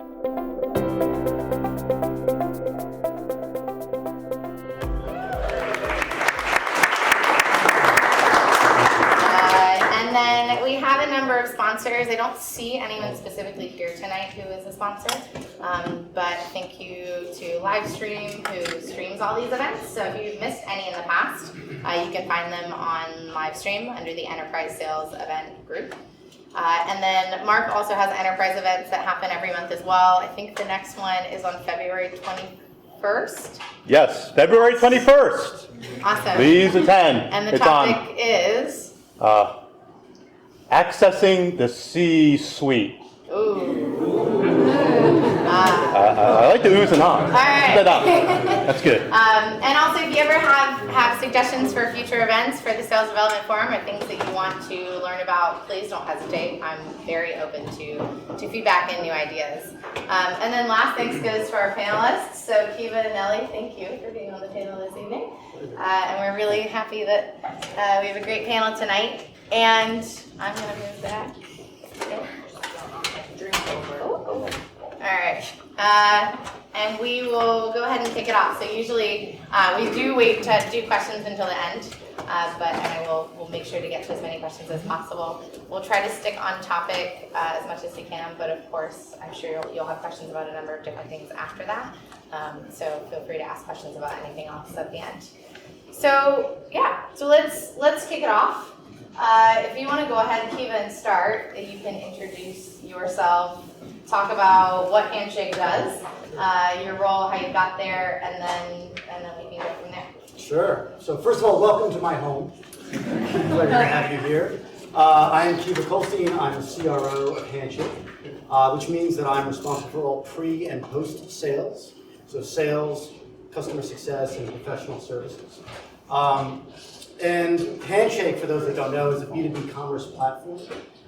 And then we have a number of sponsors. I don't see anyone specifically here tonight who is a sponsor, but thank you to Livestream, who streams all these events. So if you've missed any in the past, you can find them on Livestream under the Enterprise Sales Event group. And then Mark also has enterprise events that happen every month as well. I think the next one is on February 21st. Yes, February 21st. Awesome. Please attend. And the it's topic is? Accessing the C-suite. Ooh. I like the oohs and ahs. All right. That's good. And also, if you ever have suggestions for future events for the Sales Development Forum or things that you want to learn about, please don't hesitate. I'm very open to feedback and new ideas. And then last thanks goes to our panelists. So Kiva and Nelly, thank you for being on the panel this evening. And we're really happy that we have a great panel tonight. And I'm going to move back. Oh. All right. And we will go ahead and kick it off. So usually we do wait to do questions until the end, we'll make sure to get to as many questions as possible. We'll try to stick on topic as much as we can, but of course, I'm sure you'll have questions about a number of different things after that. So feel free to ask questions about anything else at the end. So yeah, so let's kick it off. If you want to go ahead, Kiva, and start, you can introduce yourself, talk about what Handshake does, your role, how you got there, and then we can go from there. Sure. So first of all, welcome to my home. Pleasure to have you here. I am Kiva Kolstein. I'm the CRO of Handshake, which means that I'm responsible for all pre- and post-sales. So sales, customer success, and professional services. And Handshake, for those that don't know, is a B2B commerce platform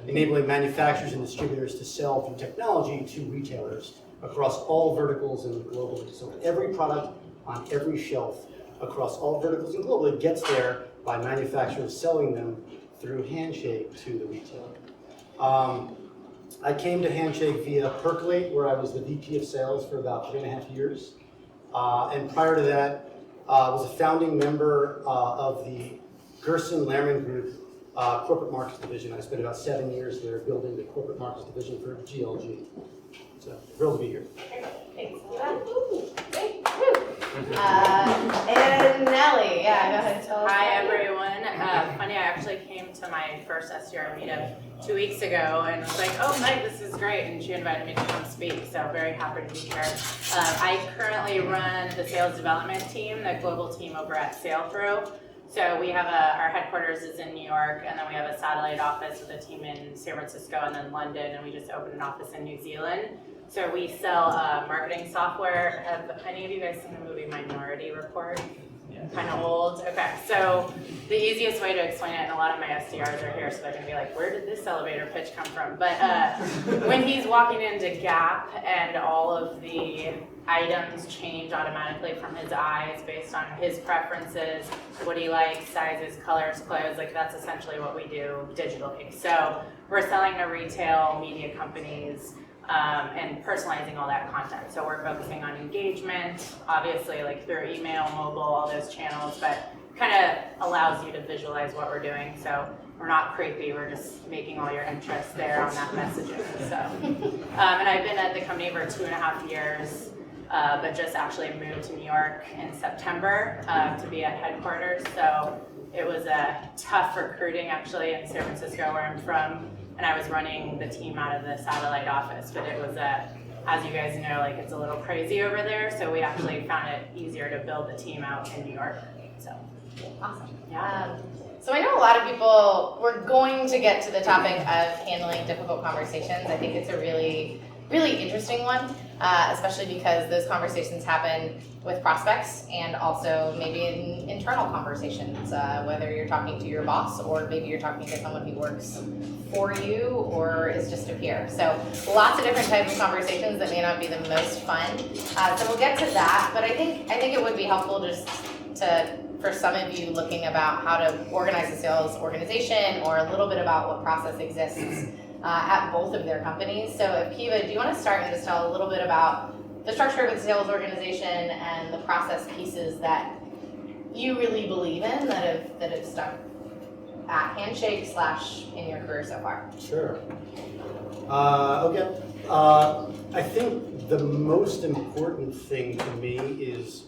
enabling manufacturers and distributors to sell through technology to retailers across all verticals and globally. So every product on every shelf across all verticals and globally gets there by manufacturers selling them through Handshake to the retailer. I came to Handshake via Percolate, where I was the VP of sales for about 3.5 years. And prior to that, was a founding member of the Gerson Lehrman Group corporate markets division. I spent about 7 years there building the corporate markets division for GLG. So thrilled to be here. Thanks. And Nelly, yeah, go ahead. Tell us. Hi everyone. Funny, I actually came to my first SDR meetup 2 weeks ago and was like, oh Meg, this is great, and she invited me to come speak, so very happy to be here. I currently run the sales development team, the global team over at SailThrough. So we have our headquarters is in New York, and then we have a satellite office with a team in San Francisco and then London, and we just opened an office in New Zealand. So we sell marketing software. Have any of you guys seen the movie Minority Report? Yeah. Kind of old? Okay, so the easiest way to explain it, and a lot of my SDRs are here, so they're going to be like, where did this elevator pitch come from? But when he's walking into Gap and all of the items change automatically from his eyes based on his preferences, what he likes, sizes, colors, clothes, like that's essentially what we do digitally. So we're selling to retail media companies and personalizing all that content. So we're focusing on engagement, obviously like through email, mobile, all those channels, but kind of allows you to visualize what we're doing. So we're not creepy, we're just making all your interests there on that messaging. So, and I've been at the company for 2.5 years, but just actually moved to New York in September to be at headquarters. So it was a tough recruiting actually in San Francisco where I'm from, and I was running the team out of the satellite office, but it was as you guys know, like it's a little crazy over there, so we actually found it easier to build the team out in New York. So Awesome. yeah. So I know a lot of people, we're going to get to the topic of handling difficult conversations. I think it's a really, really interesting one, especially because those conversations happen with prospects and also maybe in internal conversations, whether you're talking to your boss or maybe you're talking to someone who works for you or is just a peer. So lots of different types of conversations that may not be the most fun. So we'll get to that, but I think it would be helpful just for some of you looking about how to organize a sales organization or a little bit about what process exists at both of their companies. So if Kiva, do you want to start and just tell a little bit about the structure of the sales organization and the process pieces that you really believe in that have stuck at Handshake / in your career so far? Sure. Okay. I think the most important thing to me is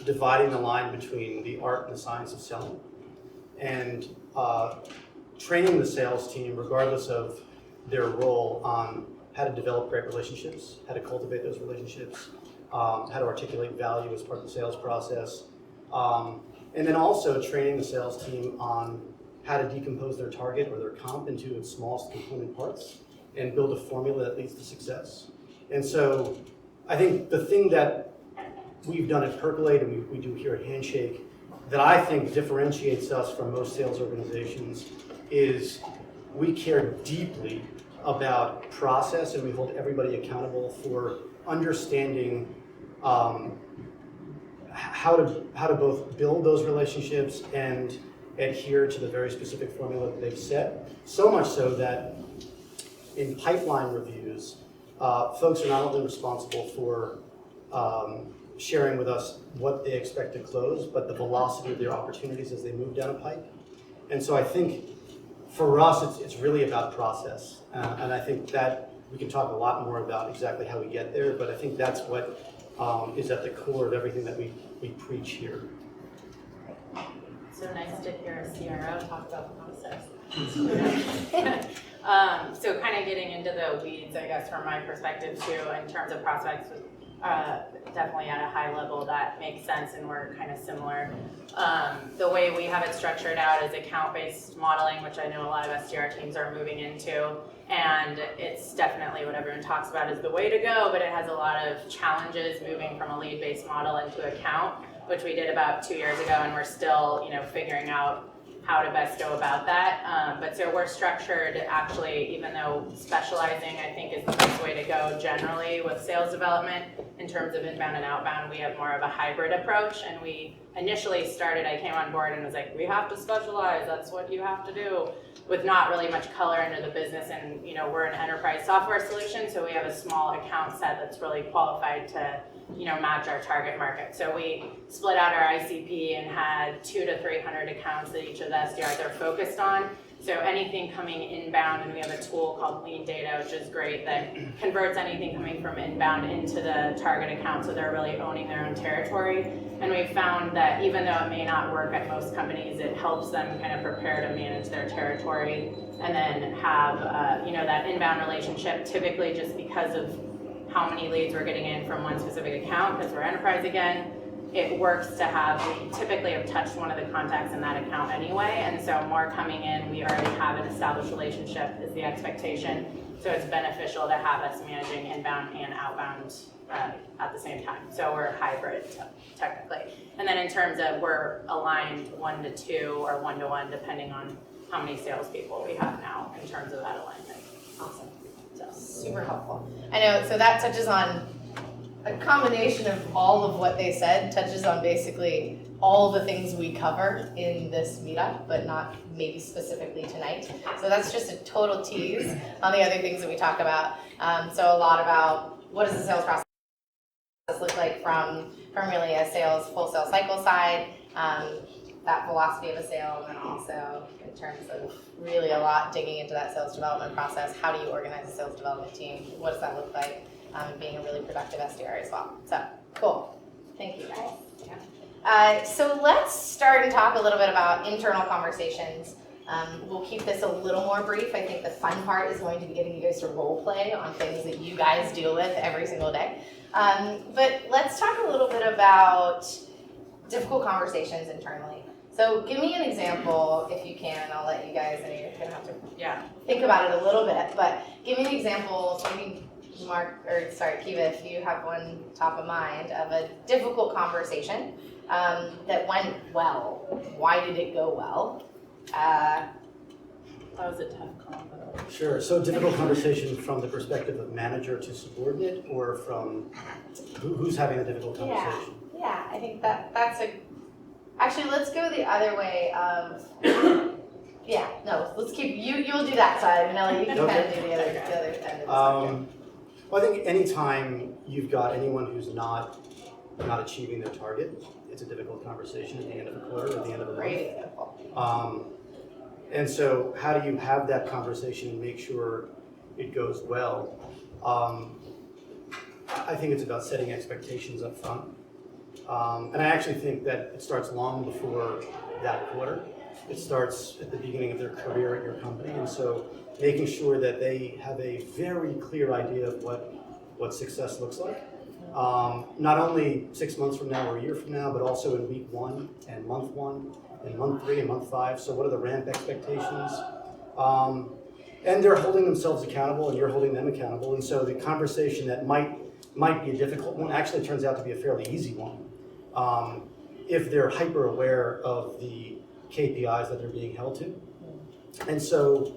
dividing the line between the art and the science of selling, and training the sales team, regardless of their role, on how to develop great relationships, how to cultivate those relationships, how to articulate value as part of the sales process, and then also training the sales team on how to decompose their target or their comp into its smallest component parts and build a formula that leads to success. And so I think the thing that we've done at Percolate and we do here at Handshake that I think differentiates us from most sales organizations is we care deeply about process, and we hold everybody accountable for understanding how to both build those relationships and adhere to the very specific formula that they've set. So much so that in pipeline reviews, folks are not only responsible for sharing with us what they expect to close, but the velocity of their opportunities as they move down a pipe. And so I think for us, it's really about process. And I think that we can talk a lot more about exactly how we get there, but I think that's what is at the core of everything that we preach here. So nice to hear a CRO talk about the process. So kind of getting into the weeds, I guess, from my perspective too, in terms of prospects, definitely at a high level that makes sense, and we're kind of similar. The way we have it structured out is account-based modeling, which I know a lot of SDR teams are moving into, and it's definitely what everyone talks about is the way to go, but it has a lot of challenges moving from a lead-based model into account, which we did about 2 years ago, and we're still, figuring out how to best go about that. But so we're structured actually, even though specializing I think is the best way to go generally with sales development in terms of inbound and outbound, we have more of a hybrid approach. And we initially started, I came on board and was like, we have to specialize, that's what you have to do, with not really much color into the business. And we're an enterprise software solution, so we have a small account set that's really qualified to match our target market. So we split out our ICP and had 200 to 300 accounts that each of the SDRs are focused on. So anything coming inbound, and we have a tool called Lean Data, which is great, that converts anything coming from inbound into the target account, so they're really owning their own territory. And we've found that even though it may not work at most companies, it helps them kind of prepare to manage their territory and then have that inbound relationship, typically just because of how many leads we're getting in from one specific account, because we're enterprise again, it works to have, we typically have touched one of the contacts in that account anyway, and so more coming in, we already have an established relationship is the expectation, so it's beneficial to have us managing inbound and outbound at the same time. So we're hybrid technically. And then in terms of we're aligned 1 to 2 or 1 to 1, depending on how many salespeople we have now in terms of that alignment. Awesome. Super helpful. I know, so that touches on a combination of all of what they said, touches on basically all the things we cover in this meetup, but not maybe specifically tonight. So that's just a total tease on the other things that we talk about. So a lot about what does the sales process look like from really a full sales cycle side, that velocity of a sale, and then also in terms of really a lot digging into that sales development process. How do you organize a sales development team? What does that look like? Being a really productive SDR as well. So cool. Thank you guys. Yeah. So let's start and talk a little bit about internal conversations. We'll keep this a little more brief. I think the fun part is going to be getting you guys to role play on things that you guys deal with every single day. But let's talk a little bit about difficult conversations internally. So give me an example, if you can. I'll let you guys, and you're gonna have to think about it a little bit, but give me an example, maybe Kiva, if you have one top of mind, of a difficult conversation that went well. Why did it go well? That was a tough combo. Sure. So difficult conversation from the perspective of manager to subordinate, or from who's having a difficult conversation? Yeah. I think that's a. Actually, let's go the other way of Yeah, no, let's keep, you'll do that side, Nelly, you can kind of do the other end of the spectrum. Well, I think anytime you've got anyone who's not achieving their target, it's a difficult conversation at the end of a quarter or at the end of a month. Great example. And so how do you have that conversation and make sure it goes well? I think it's about setting expectations up front. And I actually think that it starts long before that quarter. It starts at the beginning of their career at your company. And so making sure that they have a very clear idea of what success looks like. Not only 6 months from now or a year from now, but also in week 1 and month 1 and month 3 and month 5. So what are the ramp expectations? And they're holding themselves accountable and you're holding them accountable. And so the conversation that might be a difficult one actually turns out to be a fairly easy one. If they're hyper aware of the KPIs that they're being held to. And so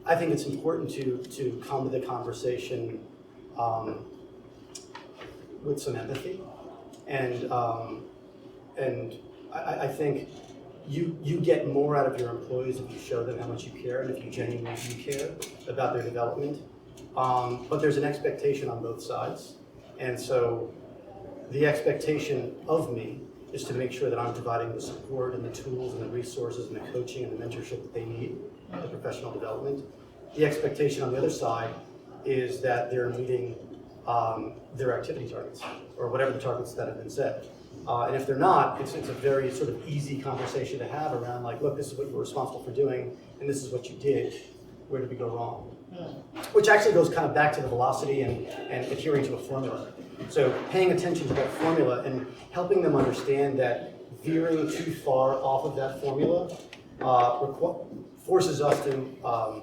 I think it's important to come to the conversation with some empathy. And I think you get more out of your employees if you show them how much you care and if you genuinely do care about their development. But there's an expectation on both sides. And so the expectation of me is to make sure that I'm providing the support and the tools and the resources and the coaching and the mentorship that they need, the professional development. The expectation on the other side is that they're meeting their activity targets or whatever the targets that have been set. And if they're not, it's a very sort of easy conversation to have around like, look, this is what you're responsible for doing and this is what you did. Where did we go wrong? Which actually goes kind of back to the velocity and adhering to a formula. So paying attention to that formula and helping them understand that veering too far off of that formula forces us to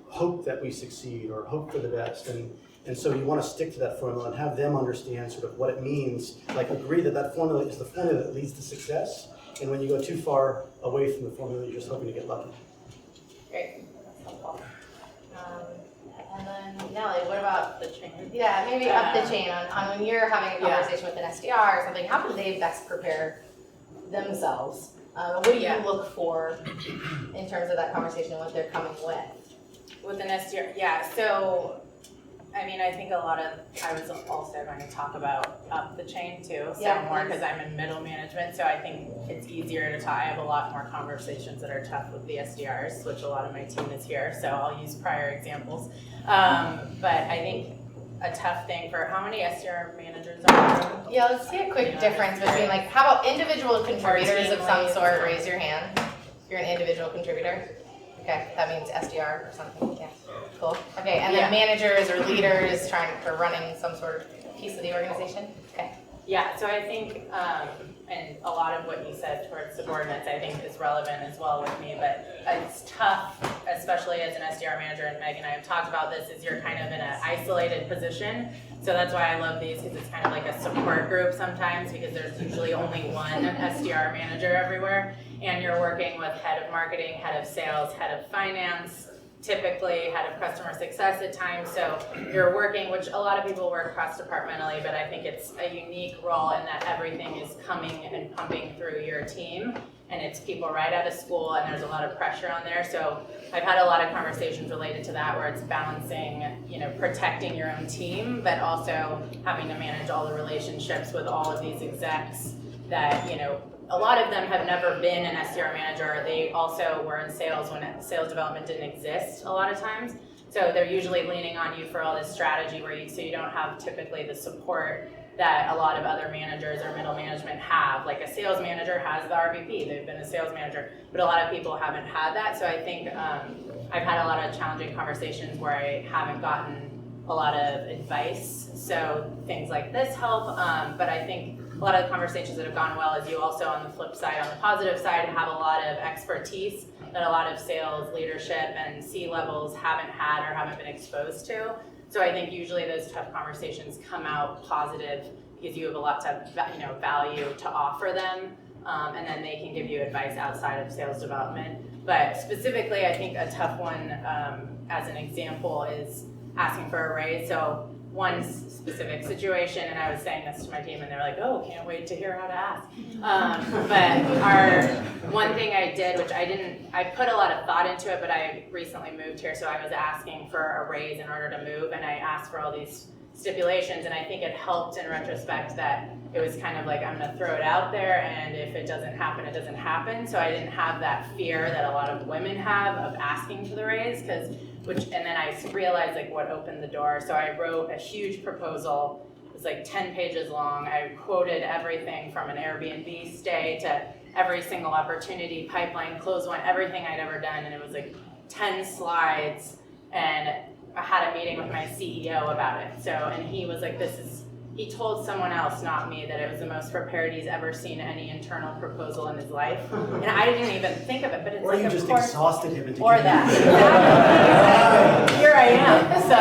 hope that we succeed or hope for the best. And so you want to stick to that formula and have them understand sort of what it means, like agree that that formula is the formula that leads to success. And when you go too far away from the formula, you're just hoping to get lucky. Great, that's helpful. And then Nelly, what about The chain. Yeah, maybe up the chain on when you're having a conversation with an SDR or something, how can they best prepare themselves? What do you look for in terms of that conversation and what they're coming with? With an SDR, yeah, so, I mean, I think I was also going to talk about up the chain too, so more because I'm in middle management, so I think it's easier to talk. I have a lot more conversations that are tough with the SDRs, which a lot of my team is here, so I'll use prior examples. But I think a tough thing for, how many SDR managers are there? Yeah, let's see a quick difference between like, how about individual contributors of some sort, raise your hand. You're an individual contributor. Okay, that means SDR or something, yeah, cool. Okay, and then managers or leaders for running some sort of piece of the organization, okay. Yeah, so I think, and a lot of what you said towards subordinates, I think is relevant as well with me, but it's tough, especially as an SDR manager, and Meg and I have talked about this, is you're kind of in an isolated position. So that's why I love these, because it's kind of like a support group sometimes, because there's usually only one SDR manager everywhere, and you're working with head of marketing, head of sales, head of finance, typically head of customer success at times. So you're working, which a lot of people work cross-departmentally, but I think it's a unique role in that everything is coming and pumping through your team, and it's people right out of school, and there's a lot of pressure on there. So I've had a lot of conversations related to that, where it's balancing, protecting your own team, but also having to manage all the relationships with all of these execs that, a lot of them have never been an SDR manager. They also were in sales when sales development didn't exist a lot of times. So they're usually leaning on you for all this strategy so you don't have typically the support that a lot of other managers or middle management have. Like a sales manager has the RVP, they've been a sales manager, but a lot of people haven't had that. So I think I've had a lot of challenging conversations where I haven't gotten a lot of advice. So things like this help, but I think a lot of the conversations that have gone well is you also, on the flip side, on the positive side, have a lot of expertise that a lot of sales leadership and C-levels haven't had or haven't been exposed to. So I think usually those tough conversations come out positive because you have a lot of value to offer them, and then they can give you advice outside of sales development. But specifically, I think a tough one, as an example, is asking for a raise. So one specific situation, and I was saying this to my team, and they were like, "Oh, can't wait to hear how to ask." But one thing I did, which I put a lot of thought into it, but I recently moved here, so I was asking for a raise in order to move, and I asked for all these stipulations, and I think it helped in retrospect that it was kind of like, I'm gonna throw it out there, and if it doesn't happen, it doesn't happen. So I didn't have that fear that a lot of women have of asking for the raise, and then I realized like what opened the door. So I wrote a huge proposal. It was like 10 pages long. I quoted everything from an Airbnb stay to every single opportunity, pipeline, close one, everything I'd ever done, and it was like 10 slides, and I had a meeting with my CEO about it. So, and he was like, he told someone else, not me, that it was the most prepared he's ever seen any internal proposal in his life. And I didn't even think of it, but it's Or like, you of just course, exhausted him into or giving that. you- Exactly. Here I am. So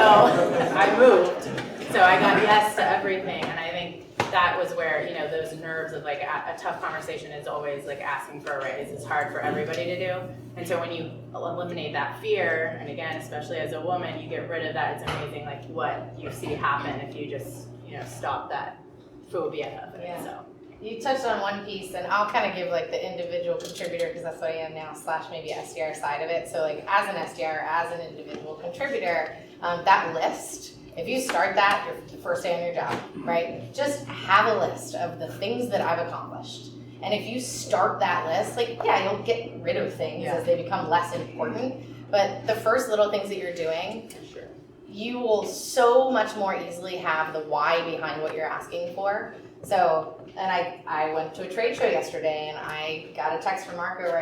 I moved. So I got yes to everything. And I think that was where, those nerves of like a tough conversation is always like asking for a raise. It's hard for everybody to do. And so when you eliminate that fear, and again, especially as a woman, you get rid of that, it's amazing like what you see happen if you just, stop that phobia of it. Yeah. So. You touched on one piece, and I'll kind of give like the individual contributor, because that's what I am now, / maybe SDR side of it. So like as an SDR, as an individual contributor, that list, if you start that your first day on your job, right? Just have a list of the things that I've accomplished. And if you start that list, like, yeah, you'll get rid of things as they become less important. But the first little things that you're doing, you will so much more easily have the why behind what you're asking for. So, and I went to a trade show yesterday, and I got a text from Marco Kiva,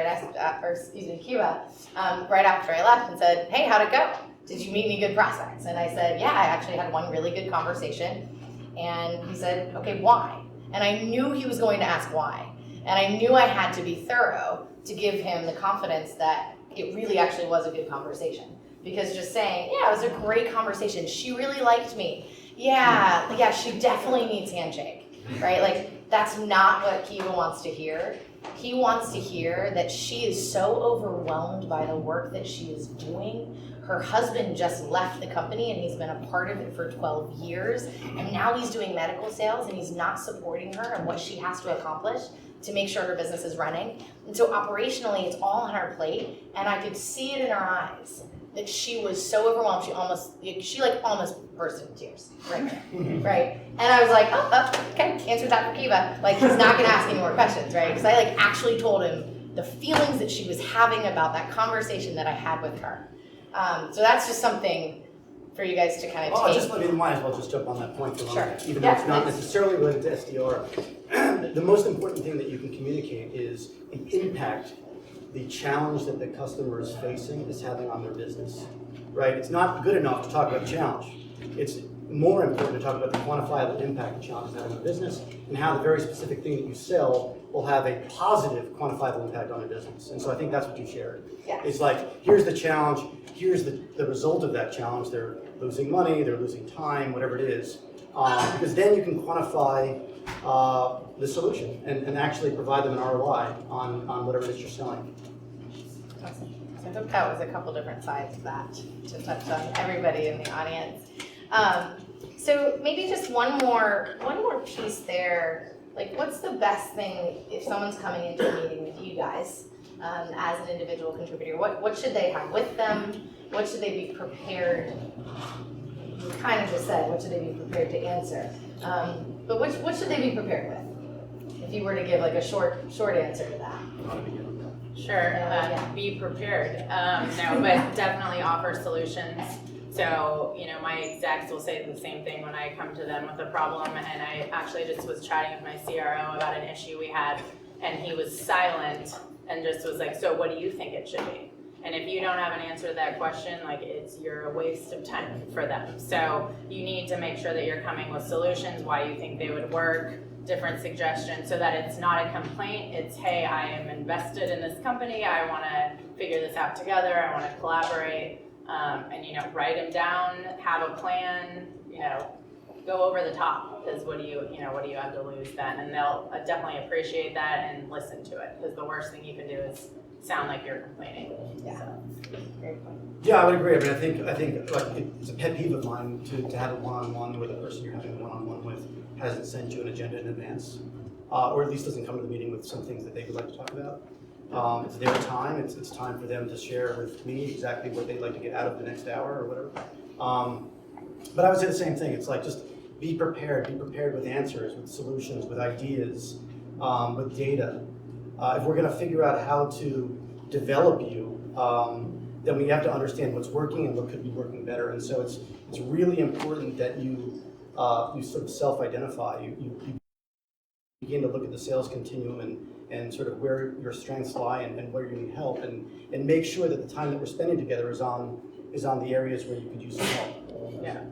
right after I left, and said, "Hey, how'd it go? Did you meet any good prospects?" And I said, "Yeah, I actually had one really good conversation." And he said, "Okay, why?" And I knew he was going to ask why. And I knew I had to be thorough to give him the confidence that it really actually was a good conversation. Because just saying, "Yeah, it was a great conversation. She really liked me. Yeah, she definitely needs handshake," right? Like, that's not what Kiva wants to hear. He wants to hear that she is so overwhelmed by the work that she is doing. Her husband just left the company, and he's been a part of it for 12 years. And now he's doing medical sales, and he's not supporting her and what she has to accomplish to make sure her business is running. And so operationally, it's all on her plate. And I could see it in her eyes that she was so overwhelmed, she almost burst into tears right there, right? And I was like, okay, answer that for Kiva. Like, he's not gonna ask any more questions, right? Because I actually told him the feelings that she was having about that conversation that I had with her. So that's just something for you guys to kind of take. Might as well just jump on that point for a moment. Sure. Even though it's not necessarily related to SDR. The most important thing that you can communicate is the impact the challenge that the customer is facing is having on their business, right? It's not good enough to talk about challenge. It's more important to talk about the quantifiable impact the challenge is having on the business, and how the very specific thing that you sell will have a positive quantifiable impact on their business. And so I think that's what you shared. Yeah. It's like, here's the challenge, here's the result of that challenge. They're losing money, they're losing time, whatever it is. Because then you can quantify the solution and actually provide them an ROI on whatever it is you're selling. Awesome. So I hope that was a couple different sides of that to touch on everybody in the audience. So maybe just one more piece there. Like, what's the best thing if someone's coming into a meeting with you guys as an individual contributor? What should they have with them? What should they be prepared? You kind of just said, what should they be prepared to answer? But what should they be prepared with? If you were to give like a short answer to that. Sure, be prepared. No, but definitely offer solutions. So, my execs will say the same thing when I come to them with a problem. And I actually just was chatting with my CRO about an issue we had, and he was silent and just was like, "So what do you think it should be?" And if you don't have an answer to that question, you're a waste of time for them. So you need to make sure that you're coming with solutions, why you think they would work, different suggestions, so that it's not a complaint. It's, "Hey, I am invested in this company. I want to figure this out together. I want to collaborate." And write them down, have a plan. Go over the top, because what do you have to lose then? And they'll definitely appreciate that and listen to it, because the worst thing you can do is sound like you're complaining. Yeah. So. Great point. Yeah, I would agree. I think like it's a pet peeve of mine to have a one-on-one where the person you're having a one-on-one with hasn't sent you an agenda in advance, or at least doesn't come to the meeting with some things that they would like to talk about. It's their time. It's time for them to share with me exactly what they'd like to get out of the next hour or whatever. But I would say the same thing. It's like just be prepared. Be prepared with answers, with solutions, with ideas, with data. If we're going to figure out how to develop you, then we have to understand what's working and what could be working better. And so it's really important that you sort of self-identify. You begin to look at the sales continuum and sort of where your strengths lie and where you need help, and make sure that the time that we're spending together is on the areas where you could use some help.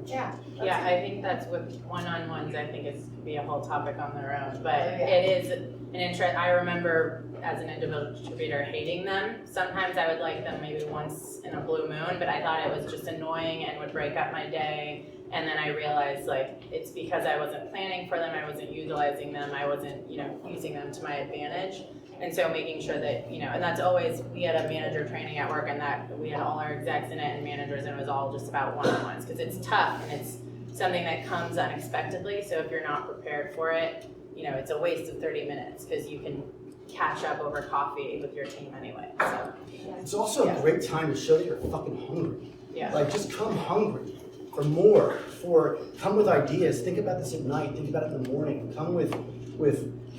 Yeah. Yeah, I think that's with one-on-ones, I think it's could be a whole topic on their own, but Yeah. it is an interest. I remember as an individual distributor hating them. Sometimes I would like them maybe once in a blue moon, but I thought it was just annoying and would break up my day. And then I realized like it's because I wasn't planning for them, I wasn't utilizing them, I wasn't, using them to my advantage. And so making sure that, and that's always, we had a manager training at work, and that we had all our execs in it and managers, and it was all just about one-on-ones, because it's tough and it's something that comes unexpectedly. So if you're not prepared for it, it's a waste of 30 minutes because you can catch up over coffee with your team anyway. So It's also a great time to show that you're fucking hungry. yeah. Like, just come hungry for more, come with ideas. Think about this at night, think about it in the morning. Come with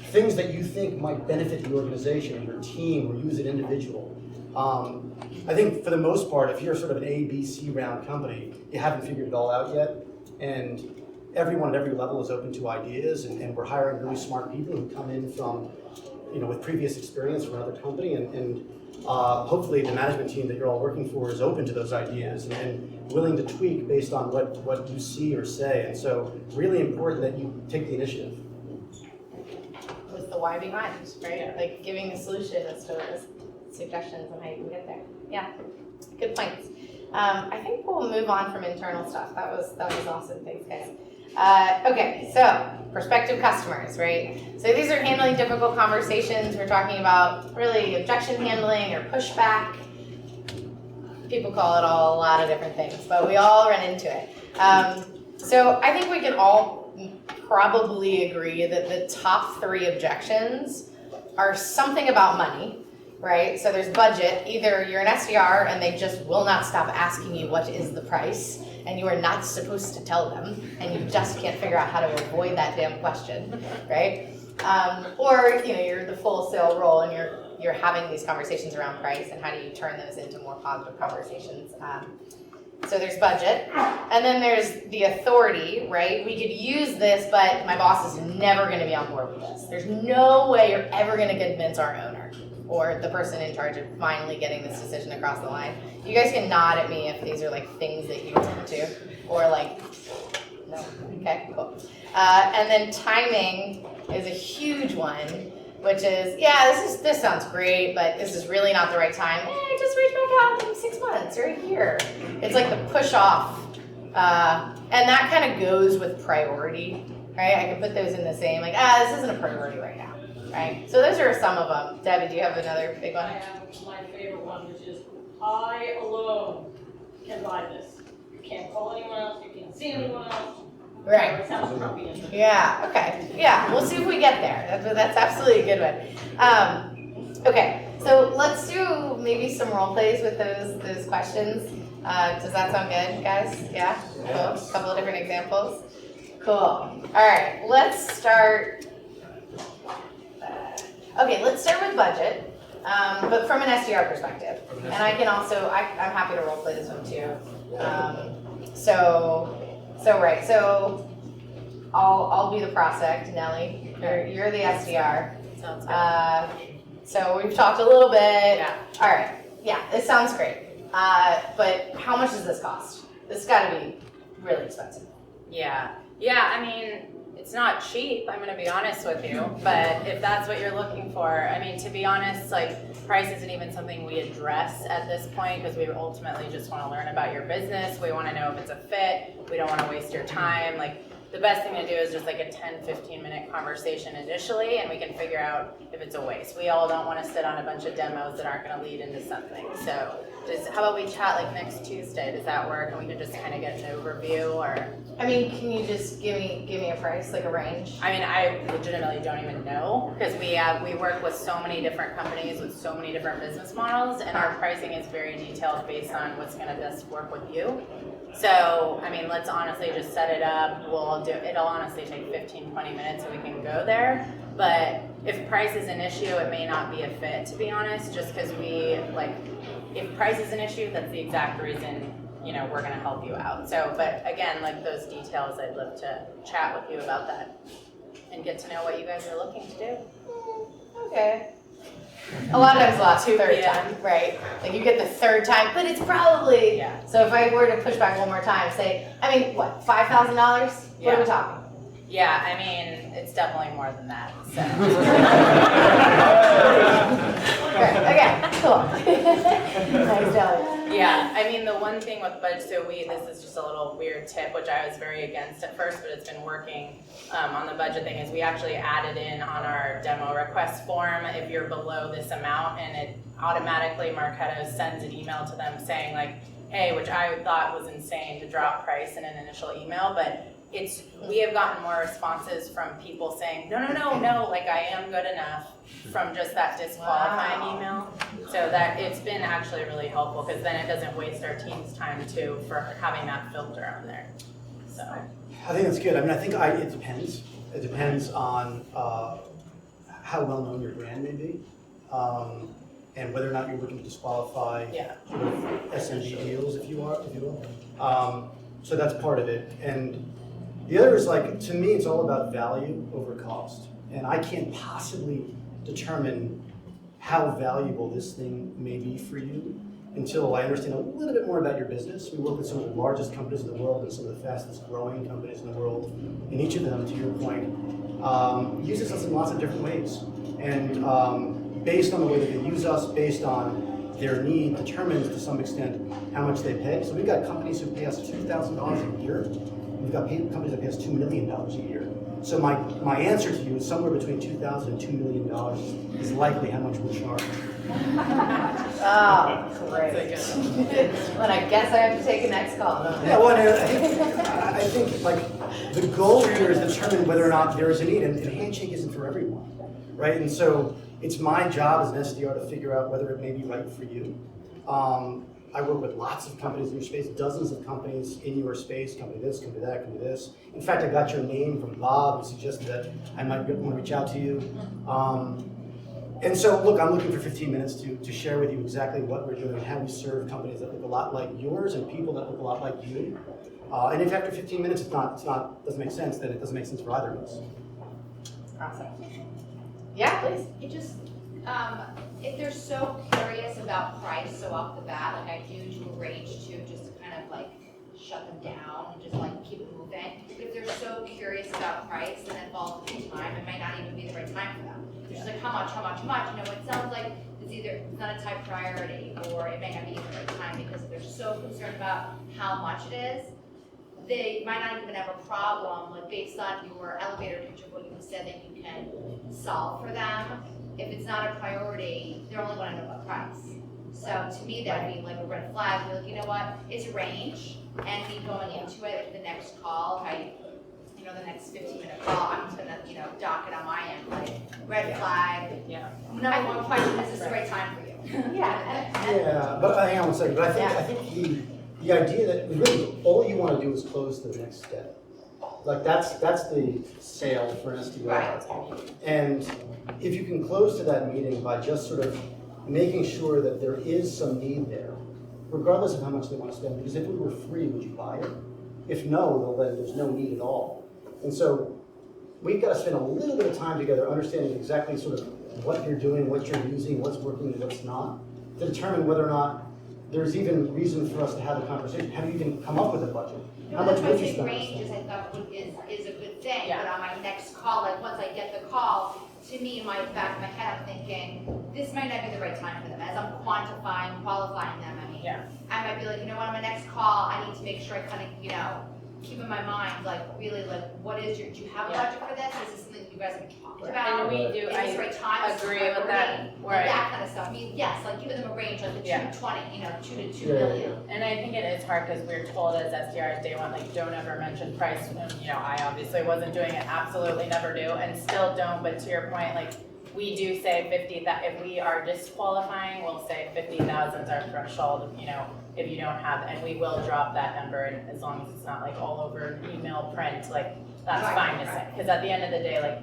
things that you think might benefit the organization, your team, or you as an individual. I think for the most part, if you're sort of an A, B, C round company, you haven't figured it all out yet. And everyone at every level is open to ideas, and we're hiring really smart people who come in from, with previous experience from another company, and hopefully the management team that you're all working for is open to those ideas and willing to tweak based on what you see or say. And so really important that you take the initiative. With the why behind, right? Like giving a solution as to suggestions on how you can get there. Yeah, good points. I think we'll move on from internal stuff. That was awesome. Thanks, guys. Okay, so prospective customers, right? So these are handling difficult conversations. We're talking about really objection handling or pushback. People call it a lot of different things, but we all run into it. So I think we can all probably agree that the top 3 objections are something about money, right? So there's budget. Either you're an SDR and they just will not stop asking you what is the price, and you are not supposed to tell them, and you just can't figure out how to avoid that damn question, right? Or you're the full sale role and you're having these conversations around price, and how do you turn those into more positive conversations? So there's budget, and then there's the authority, right? We could use this, but my boss is never going to be on board with this. There's no way you're ever going to convince our owner or the person in charge of finally getting this decision across the line. You guys can nod at me if these are like things that you tend to, or like, no, okay, cool. And then timing is a huge one, which is, this sounds great, but this is really not the right time. Just reach back out in 6 months or a year. It's like the push off, and that kind of goes with priority, right? I can put those in the same, like, this isn't a priority right now, right? So those are some of them. Debbie, do you have another big one? I have my favorite one, which is, I alone can buy this. You can't call anyone else, you can't see anyone else. Right. It sounds grumpy, doesn't it? Yeah, okay. Yeah, we'll see if we get there. That's absolutely a good one. Okay, so let's do maybe some role plays with those questions. Does that sound good, guys? Yeah? Cool. A couple of different examples. Cool. All right, let's start. Let's start with budget, but from an SDR perspective. And I can also, I'm happy to role play this one too. So I'll be the prospect, Nellie. You're the SDR. Sounds good. So we've talked a little bit. Yeah. All right. Yeah, it sounds great. But how much does this cost? This has got to be really expensive. Yeah, I mean, it's not cheap, I'm gonna be honest with you, but if that's what you're looking for, I mean, to be honest, like, price isn't even something we address at this point, because we ultimately just wanna learn about your business, we wanna know if it's a fit, we don't wanna waste your time, like, the best thing to do is just like a 10-15 minute conversation initially, and we can figure out if it's a waste. We all don't want to sit on a bunch of demos that aren't going to lead into something. So how about we chat like next Tuesday? Does that work? And we can just kind of get an overview, or I mean, can you just give me a price, like a range? I mean, I legitimately don't even know, because we work with so many different companies with so many different business models, and our pricing is very detailed based on what's going to best work with you. So, I mean, let's honestly just set it up. It'll honestly take 15-20 minutes so we can go there. But if price is an issue, it may not be a fit, to be honest, just because if price is an issue, that's the exact reason, we're going to help you out. So, but again, like those details, I'd love to chat with you about that and get to know what you guys are looking to do. Okay. A lot of times lost the third Yeah. time, right? Like you get the third time, but it's probably, Yeah. so if I were to push back one more time, say, I mean, what, $5,000? What are we Yeah. talking? Yeah, I mean, it's definitely more than that, so. Okay, cool. Nice job. Yeah, I mean, the one thing with budget, this is just a little weird tip, which I was very against at first, but it's been working on the budget thing, is we actually added in on our demo request form, if you're below this amount, and it automatically, Marketo sends an email to them saying like, hey, which I thought was insane to drop price in an initial email, but we have gotten more responses from people saying, no, like I am good enough, from just that disqualifying email. So that it's been actually really helpful, because then it doesn't waste our team's time too for having that filter on there. So I think that's good. I mean, I think it depends. It depends on how well known your brand may be, and whether or not you're looking to disqualify sort of SMB deals, if you will. So that's part of it. And the other is, like, to me, it's all about value over cost. And I can't possibly determine how valuable this thing may be for you until I understand a little bit more about your business. We work with some of the largest companies in the world and some of the fastest growing companies in the world. And each of them, to your point, uses us in lots of different ways. And based on the way that they use us, based on their need, determines to some extent how much they pay. So we've got companies who pay us $2,000 a year. We've got companies that pay us $2 million a year. So my answer to you is somewhere between $2,000 and $2 million is likely how much we'll charge. Oh, great. Well, I guess I have to take a next call. Yeah, well, I think like the goal here is to determine whether or not there is a need, and Handshake isn't for everyone, right? And so it's my job as an SDR to figure out whether it may be right for you. I work with lots of companies in your space, dozens of companies in your space, company this, company that, company this. In fact, I got your name from Bob, who suggested that I might want to reach out to you. And so, look, I'm looking for 15 minutes to share with you exactly what we're doing and how we serve companies that look a lot like yours and people that look a lot like you. And if after 15 minutes it doesn't make sense, then it doesn't make sense for either of us. Awesome. Yeah, please. It just, if they're so curious about price, so off the bat, like I do to a range to just kind of like shut them down and just like keep it moving. But if they're so curious about price, then it falls into time. It might not even be the right time for them. They're just like, how much? It sounds like it's not a type priority, or it may not be even the right time, because if they're so concerned about how much it is, they might not even have a problem, like based on your elevator pitch of what you said that you can solve for them. If it's not a priority, they're only going to know about price. So to me, that would be like a red flag. Be like, you know what? It's range, and me going into it at the next call, the next 15-minute call, I'm just gonna, dock it on my end, like red flag. yeah. Number one question: is this the right time for you? Yeah, but hang on one second. But I think the idea that really all you want to do is close the next step. Like that's the sale for an SDR. Right. And if you can close to that meeting by just sort of making sure that there is some need there, regardless of how much they want to spend. Because if it were free, would you buy it? If no, well then there's no need at all. And so we've got to spend a little bit of time together understanding exactly sort of what you're doing, what you're using, what's working and what's not, to determine whether or not there's even reason for us to have a conversation. Have you even come up with a budget? How much would you spend? Ranges I thought is a good thing, Yeah. but on my next call, like once I get the call, to me, in my back of my head, I'm thinking, this might not be the right time for them. As I'm qualifying them, Yeah. I might be like, on my next call, I need to make sure I kind of, keep in my mind, like, really, like, what is your, do you have a Yeah. budget for this? Is this something you guys have talked And about? we do, Is I this the right time? Is this agree the with right that, wording? right. Like that kind of stuff. I mean, yes, like giving them a range, like the Yeah. 220, 2 to 2 Yeah, yeah, million. And I think it is hard because we're told as SDRs day one, like, don't ever mention price. And, I obviously wasn't doing it, absolutely never do, and still don't. But to your point, like, we do say 50, that if we are disqualifying, we'll say 50,000 is our threshold, if you don't have, and we will drop that number, and as long as it's not like all over email, print, like, that's Right, fine to right. say. Because at the end of the day, like,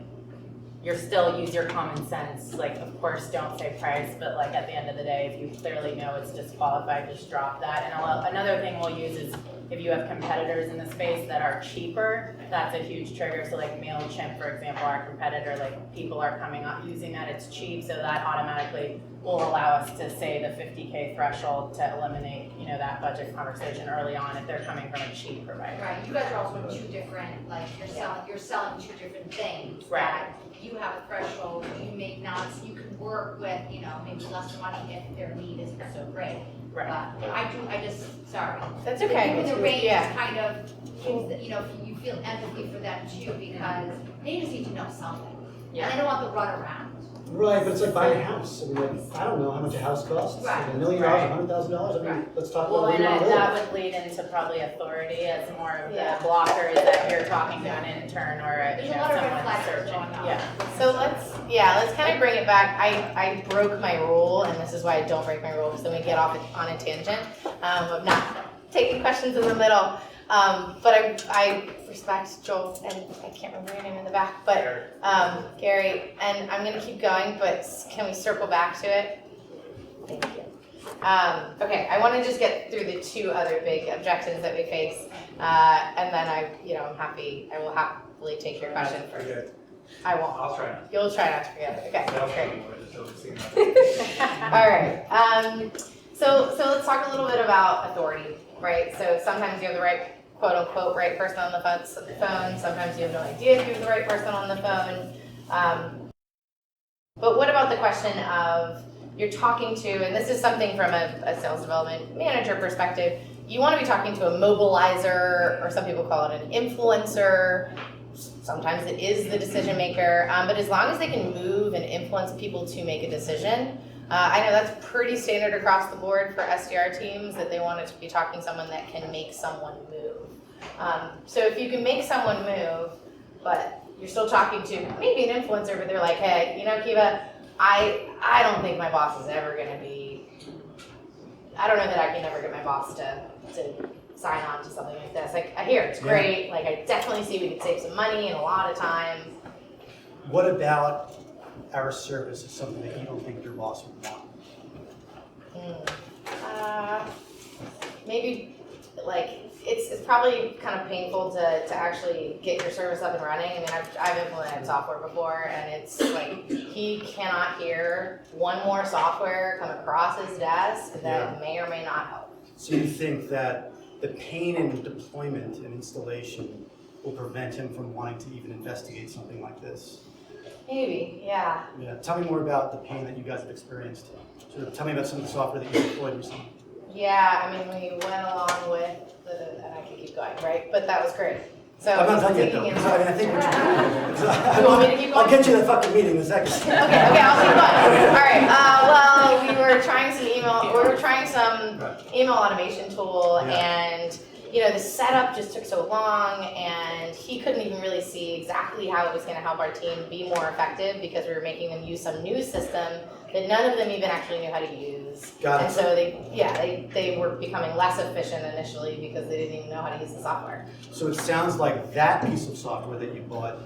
you're still use your common sense, like, of course, don't say price, but like, at the end of the day, if you clearly know it's disqualified, just drop that. And another thing we'll use is if you have competitors in the space that are cheaper, that's a huge trigger. So like MailChimp, for example, our competitor, like, people are coming up using that, it's cheap, so that automatically will allow us to say the 50K threshold to eliminate, that budget conversation early on if they're coming from a cheap provider. Right, you guys are also in two different, like, you're selling two different things. Right. That you have a threshold, you may not, you can work with, maybe lesser money if their need isn't so great. Right. But I just, sorry. That's okay. Keeping the range Yeah. is kind of, if you feel empathy for them too, because they just need to know something. And Yeah. they don't want the runaround. Right, but it's like buying a house. I mean, like, I don't know how much a house costs. Right. $1 million, Right. $100,000. I mean, Right. let's talk Well, about and where you want to that live. would lead into probably authority as more of the Yeah. blockers that you're talking to an intern or There's a lot of red someone flags searching. going on. Yeah. So let's kind of bring it back. I broke my rule, and this is why I don't break my rule, because then we get off on a tangent of not taking questions in the middle. But I respect Joel, and I can't remember your name in the back, but Gary, and I'm gonna keep going, but can we circle back to it? Thank you. Okay, I want to just get through the two other big objections that we face, and then I'm happy. I will happily take your question first. Forget. I won't. I'll try not. You'll try not to forget it. Okay, That'll great. be what it doesn't seem like. All right. So let's talk a little bit about authority, right? So sometimes you have the right, quote unquote, right person on the phone. Sometimes you have no idea if you have the right person on the phone. But what about the question of you're talking to, and this is something from a sales development manager perspective, you want to be talking to a mobilizer, or some people call it an influencer. Sometimes it is the decision maker, but as long as they can move and influence people to make a decision, I know that's pretty standard across the board for SDR teams, that they want to be talking to someone that can make someone move. So if you can make someone move, but you're still talking to maybe an influencer, but they're like, hey, Kiva, I don't think my boss is ever going to be, I don't know that I can ever get my boss to sign on to something like this. Like, I hear it's great. Like, I definitely see we could save some money and a lot of time. What about our service is something that you don't think your boss would want? Maybe, like, it's probably kind of painful to actually get your service up and running. I mean, I've implemented software before, and it's like he cannot hear one more software come across his desk that may or may not help. So you think that the pain in deployment and installation will prevent him from wanting to even investigate something like this? Maybe, yeah. Yeah. Tell me more about the pain that you guys have experienced. Sort of tell me about some of the software that you deployed recently. Yeah, I mean, we went along with and I could keep going, right? But that was great. So I'm not done yet, though. taking I mean, I think what you're You want me to keep going? I'll get you to the fucking meeting in a second. Okay, I'll keep going. All right. Well, we were trying some email automation tool, and the setup just took so long, and he couldn't even really see exactly how it was going to help our team be more effective because we were making them use some new system that none of them even actually knew how to use. Got it. And so they were becoming less efficient initially because they didn't even know how to use the software. So it sounds like that piece of software that you bought,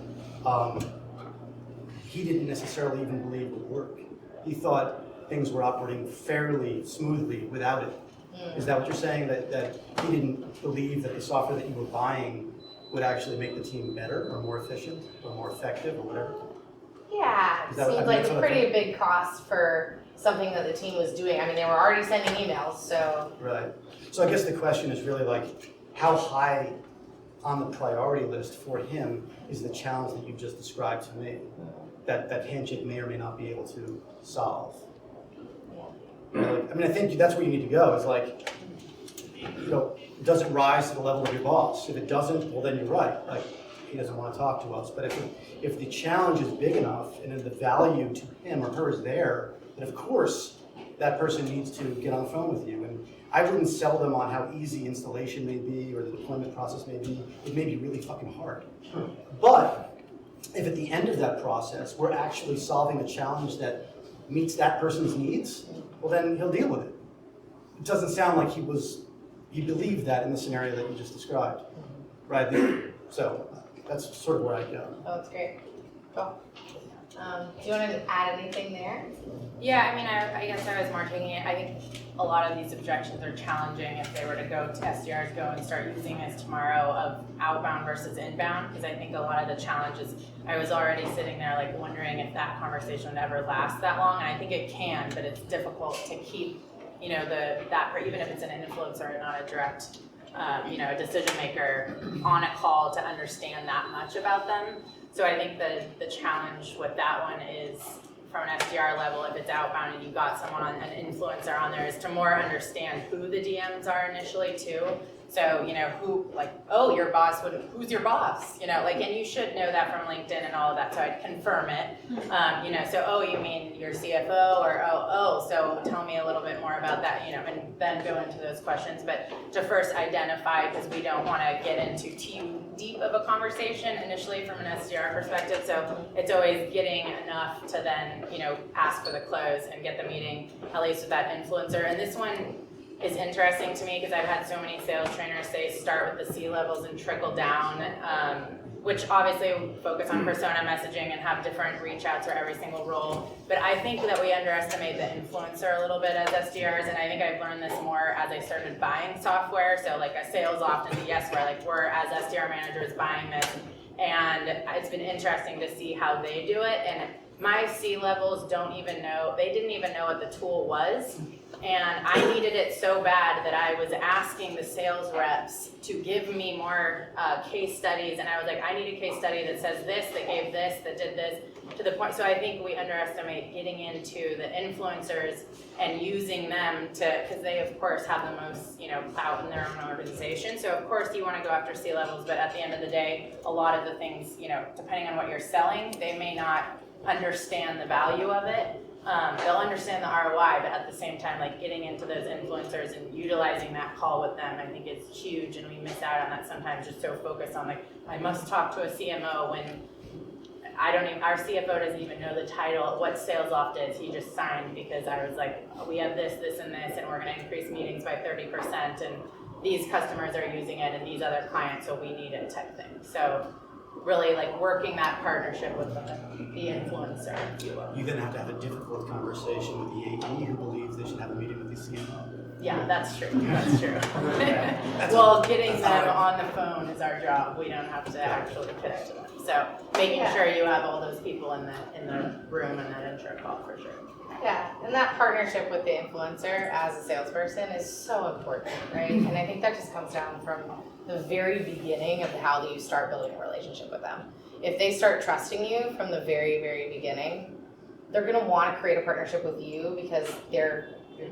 he didn't necessarily even believe would work. He thought things were operating fairly smoothly without it. Is that what you're saying? That he didn't believe that the software that you were buying would actually make the team better or more efficient or more effective or whatever? Yeah, it Is that what- seems I mean, like that's a what I pretty big cost for something that the team was doing. I mean, they were already sending emails, so. Right. So I guess the question is really like, how high on the priority list for him is the challenge that you just described to me, that Handshake may or may not be able to solve? I mean, I think that's where you need to go, is like, does it rise to the level of your boss? If it doesn't, well, then you're right. Like, he doesn't want to talk to us. But if the challenge is big enough and the value to him or her is there, then of course that person needs to get on the phone with you. And I wouldn't sell them on how easy installation may be or the deployment process may be. It may be really fucking hard. But if at the end of that process we're actually solving a challenge that meets that person's needs, well, then he'll deal with it. It doesn't sound like he believed that in the scenario that you just described, right? So that's sort of where I go. Oh, that's great. Cool. Do you want to add anything there? Yeah, I mean, I guess I was more taking it, I think a lot of these objections are challenging if they were to go to SDRs, go and start using this tomorrow of outbound versus inbound, because I think a lot of the challenges, I was already sitting there like wondering if that conversation would ever last that long, and I think it can, but it's difficult to keep, even if it's an influencer and not a direct, a decision maker on a call to understand that much about them. So I think the challenge with that one is from an SDR level, if it's outbound and you've got someone an influencer on there, is to more understand who the DMs are initially too. So, your boss who's your boss? And you should know that from LinkedIn and all of that, so I'd confirm it. You mean your CFO, or so tell me a little bit more about that, and then go into those questions. But to first identify, because we don't want to get into too deep of a conversation initially from an SDR perspective, so it's always getting enough to then, ask for the close and get the meeting, at least with that influencer. And this one is interesting to me because I've had so many sales trainers say start with the C-levels and trickle down, which obviously focus on persona messaging and have different reach outs for every single role. But I think that we underestimate the influencer a little bit as SDRs, and I think I've learned this more as I started buying software. So like a sales opt into yes, where like we're as SDR managers buying this, and it's been interesting to see how they do it. And my C-levels didn't even know what the tool was. And I needed it so bad that I was asking the sales reps to give me more case studies. And I was like, I need a case study that says this, that gave this, that did this, to the point. So I think we underestimate getting into the influencers and using them because they, of course, have the most, clout in their own organization. So, of course, you want to go after C-levels. But at the end of the day, a lot of the things, depending on what you're selling, they may not understand the value of it. They'll understand the ROI, but at the same time, like getting into those influencers and utilizing that call with them, I think is huge, and we miss out on that sometimes, just so focused on like, I must talk to a CMO when our CFO doesn't even know the title of what sales opt is. He just signed because I was like, we have this, this, and this, and we're going to increase meetings by 30%, and these customers are using it, and these other clients, so we need it type thing. So really like working that partnership with the influencer, if you will. You then have to have a difficult conversation with the AE who believes they should have a meeting with the CMO. Yeah, that's true. That's true. Well, getting them on the phone is our job. We don't have to actually pitch to them. So making sure you have all those people in the room in that intro call for sure. Yeah, and that partnership with the influencer as a salesperson is so important, right? And I think that just comes down from the very beginning of how do you start building a relationship with them. If they start trusting you from the very, very beginning, they're gonna wanna create a partnership with you because you're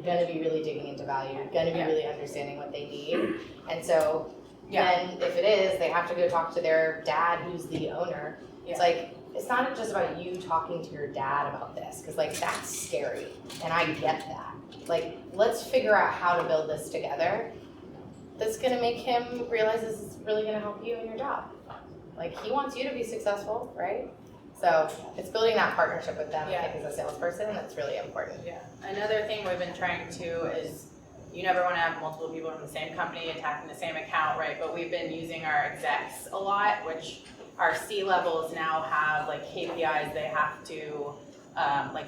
gonna be really digging into value, you're gonna be really understanding what they need. And so then if it is, they have to go talk to their dad who's the owner. It's like, it's not just about you talking to your dad about this, because like that's scary, and I get that. Like, let's figure out how to build this together that's gonna make him realize this is really gonna help you in your job. Like, he wants you to be successful, right? So it's building that partnership with them, I think, as a salesperson, that's really important. Yeah. Another thing we've been trying to is, you never want to have multiple people from the same company attacking the same account, right? But we've been using our execs a lot, which our C-levels now have like KPIs they have to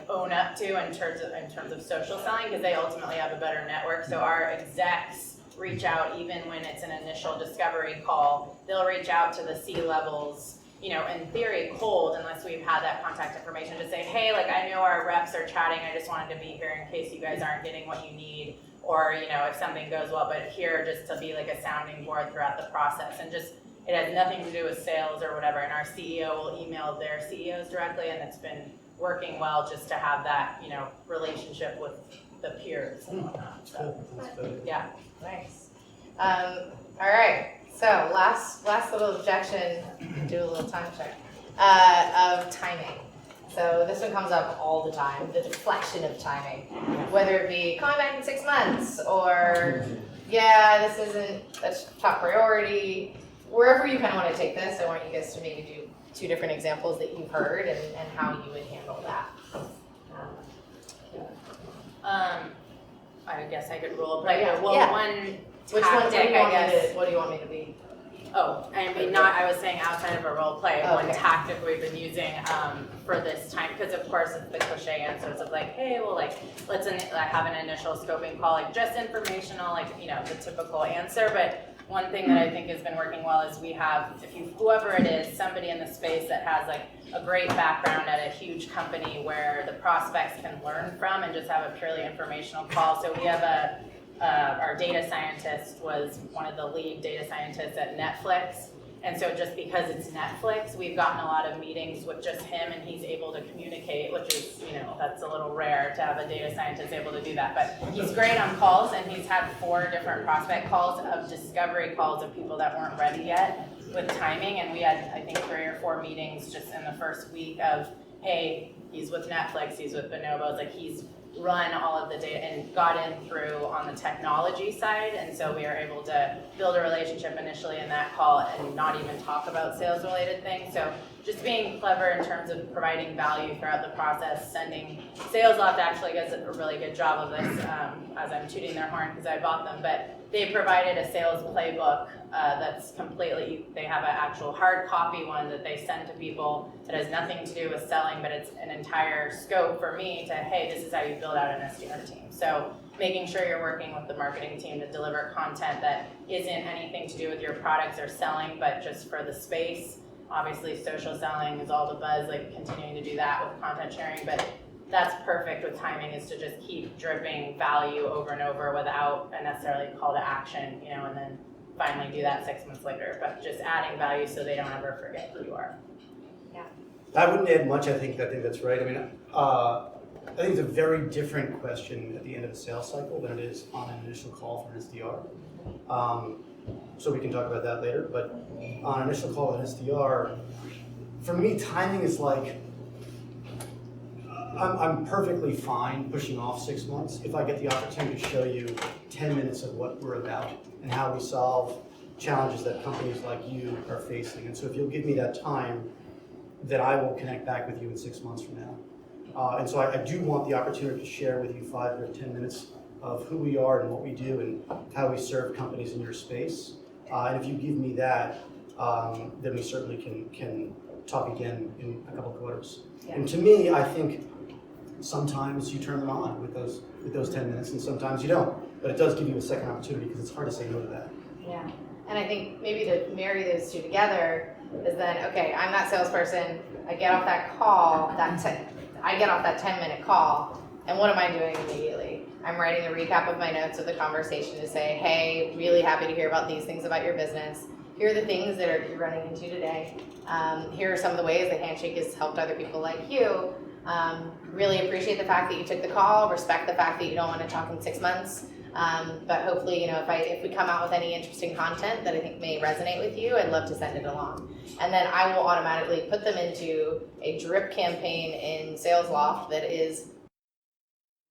own up to in terms of social selling, because they ultimately have a better network. So our execs reach out even when it's an initial discovery call. They'll reach out to the C-levels, in theory cold, unless we've had that contact information, to say, hey, like I know our reps are chatting, I just wanted to be here in case you guys aren't getting what you need, or if something goes well, but here just to be like a sounding board throughout the process. And just, it has nothing to do with sales or whatever, and our CEO will email their CEOs directly, and it's been working well just to have that, relationship with the peers and whatnot. So, yeah. Nice. All right, so last little objection, do a little time check, of timing. So this one comes up all the time, the deflection of timing. Whether it be coming back in 6 months or, yeah, this isn't a top priority. Wherever you kind of want to take this, I want you guys to maybe do 2 different examples that you've heard and how you would handle that. I guess I could role play. Yeah. Well, Yeah. one Which one, tactic, I guess. what do you want me to be? Oh, I mean, not, I was saying outside of a role play, Oh, one okay. tactic we've been using for this time, because of course it's the cliche answers of like, hey, well, like, let's have an initial scoping call, like just informational, like, you know, the typical answer. But one thing that I think has been working well is we have, whoever it is, somebody in the space that has like a great background at a huge company where the prospects can learn from and just have a purely informational call. So we have our data scientist was one of the lead data scientists at Netflix. And so just because it's Netflix, we've gotten a lot of meetings with just him and he's able to communicate, which is, you know, that's a little rare to have a data scientist able to do that. But he's great on calls and he's had 4 different prospect calls of discovery calls of people that weren't ready yet with timing. And we had, I think, 3 or 4 meetings just in the first week of, hey, he's with Netflix, he's with Bonobos, like he's run all of the data and got in through on the technology side. And so we were able to build a relationship initially in that call and not even talk about sales related things. So just being clever in terms of providing value throughout the process, sending Sales Loft actually does a really good job of this as I'm tooting their horn because I bought them, but they provided a sales playbook that's completely, they have an actual hard copy one that they send to people that has nothing to do with selling, but it's an entire scope for me to, hey, this is how you build out an SDR team. So making sure you're working with the marketing team to deliver content that isn't anything to do with your products or selling, but just for the space. Obviously social selling is all the buzz, like continuing to do that with content sharing, but that's perfect with timing is to just keep dripping value over and over without a necessarily call to action, you know, and then finally do that 6 months later, but just adding value so they don't ever forget who you are. I wouldn't add much, I think that's right. I mean, I think it's a very different question at the end of a sales cycle than it is on an initial call for an SDR. So we can talk about that later, but on an initial call with an SDR, for me, timing is like, I'm perfectly fine pushing off 6 months if I get the opportunity to show you 10 minutes of what we're about and how we solve challenges that companies like you are facing. And so if you'll give me that time, then I will connect back with you in 6 months from now. And so I do want the opportunity to share with you 5 or 10 minutes of who we are and what we do and how we serve companies in your space. And if you give me that, then we certainly can talk again in a couple quarters. Yeah. And to me, I think sometimes you turn them on with those 10 minutes and sometimes you don't. But it does give you a second opportunity because it's hard to say no to that. Yeah, and I think maybe to marry those 2 together is then, okay, I'm that salesperson, I get off that call, I get off that 10-minute call, and what am I doing immediately? I'm writing a recap of my notes of the conversation to say, hey, really happy to hear about these things about your business. Here are the things that you're running into today. Here are some of the ways that Handshake has helped other people like you. Really appreciate the fact that you took the call, respect the fact that you don't want to talk in 6 months. But hopefully, you know, if we come out with any interesting content that I think may resonate with you, I'd love to send it along. And then I will automatically put them into a drip campaign in Sales Loft that is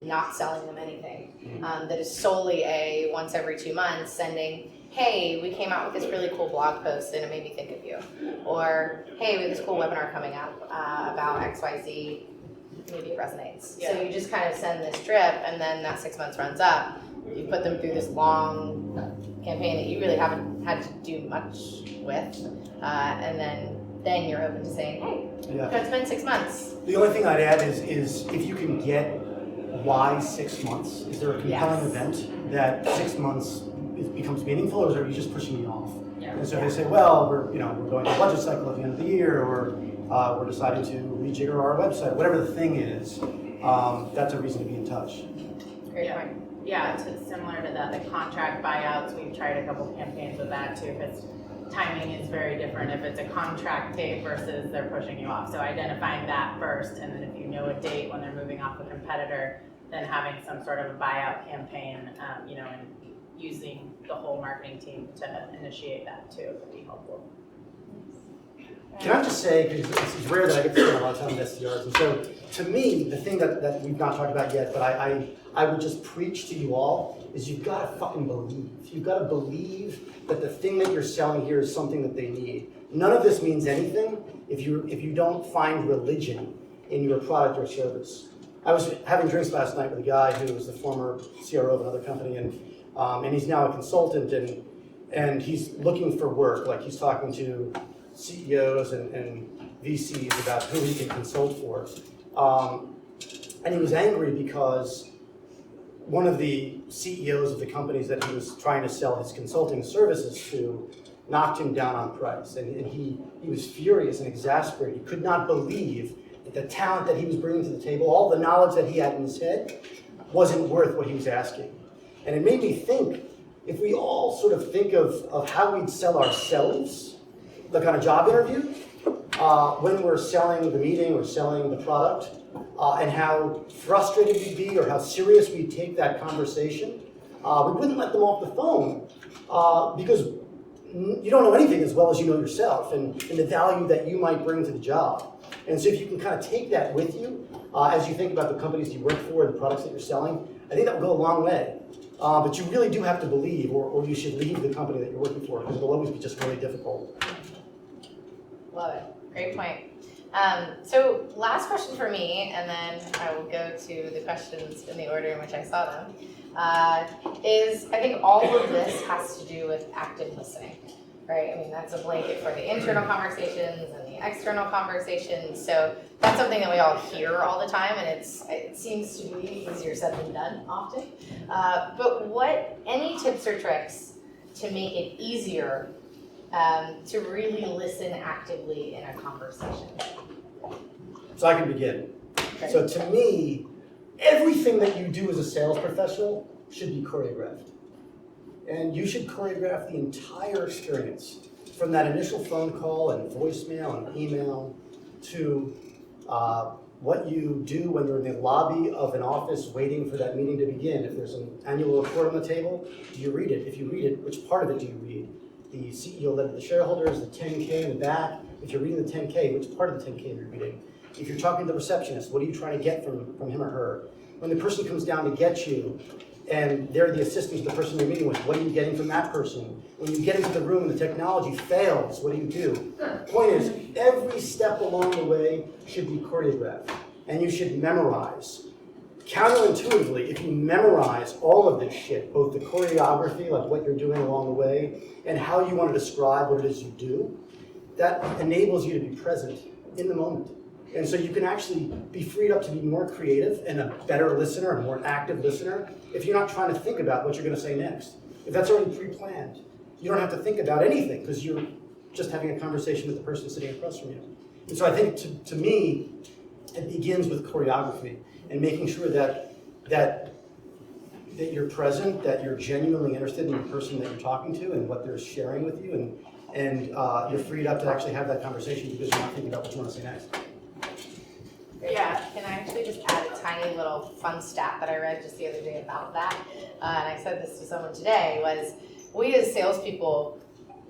not selling them anything. That is solely a once every 2 months sending, hey, we came out with this really cool blog post and it made me think of you. Or, hey, we have this cool webinar coming up about XYZ, maybe it resonates. Yeah. So you just kind of send this drip and then that 6 months runs up. You put them through this long campaign that you really haven't had to do much with. And then you're open to saying, hey, Yeah. it's been 6 months. The only thing I'd add is if you can get why 6 months, is there a compelling event that 6 months becomes meaningful, or are you just pushing me off? Yeah. And so if they say, well, we're going to a budget cycle at the end of the year, or we're deciding to rejigger our website, whatever the thing is, that's a reason to be in touch. Great Yeah. point. Yeah, it's similar to that, the contract buyouts, we've tried a couple campaigns with that too, because timing is very different if it's a contract date versus they're pushing you off. So identifying that first, and then if you know a date when they're moving off a competitor, then having some sort of a buyout campaign, and using the whole marketing team to initiate that too would be helpful. Can I just say, because it's rare that I get to spend a lot of time with SDRs, and so to me, the thing that we've not talked about yet, but I would just preach to you all, is you've got to fucking believe. You've got to believe that the thing that you're selling here is something that they need. None of this means anything if you don't find religion in your product or service. I was having drinks last night with a guy who was the former CRO of another company, and he's now a consultant, and he's looking for work. Like, he's talking to CEOs and VCs about who he can consult for. And he was angry because one of the CEOs of the companies that he was trying to sell his consulting services to knocked him down on price. And he was furious and exasperated. He could not believe that the talent that he was bringing to the table, all the knowledge that he had in his head, wasn't worth what he was asking. And it made me think, if we all sort of think of how we'd sell ourselves, like on a job interview, when we're selling the meeting or selling the product, and how frustrated we'd be or how serious we'd take that conversation, we wouldn't let them off the phone because you don't know anything as well as you know yourself and the value that you might bring to the job. And so if you can kind of take that with you as you think about the companies you work for and the products that you're selling, I think that will go a long way. But you really do have to believe, or you should leave the company that you're working for, because it'll always be just really difficult. Love it. Great point. So last question for me, and then I will go to the questions in the order in which I saw them, is I think all of this has to do with active listening, right? I mean, that's a blanket for the internal conversations and the external conversations. So that's something that we all hear all the time, and it seems to be easier said than done often. But any tips or tricks to make it easier to really listen actively in a conversation? So I can begin. Okay. So to me, everything that you do as a sales professional should be choreographed. And you should choreograph the entire experience, from that initial phone call and voicemail and email to what you do when you're in the lobby of an office waiting for that meeting to begin. If there's an annual report on the table, do you read it? If you read it, which part of it do you read? The CEO letter to the shareholders, the 10K in the back. If you're reading the 10K, which part of the 10K are you reading? If you're talking to the receptionist, what are you trying to get from him or her? When the person comes down to get you, and they're the assistant to the person you're meeting with, what are you getting from that person? When you get into the room and the technology fails, what do? The point is, every step along the way should be choreographed, and you should memorize. Counterintuitively, if you memorize all of this shit, both the choreography, like what you're doing along the way, and how you want to describe what it is you do, that enables you to be present in the moment. And so you can actually be freed up to be more creative and a better listener, a more active listener, if you're not trying to think about what you're going to say next. If that's already pre-planned, you don't have to think about anything because you're just having a conversation with the person sitting across from you. And so I think, to me, it begins with choreography and making sure that you're present, that you're genuinely interested in the person that you're talking to and what they're sharing with you, and you're freed up to actually have that conversation because you're not thinking about what you want to say next. Yeah, can I actually just add a tiny little fun stat that I read just the other day about that? And I said this to someone today, was we as salespeople,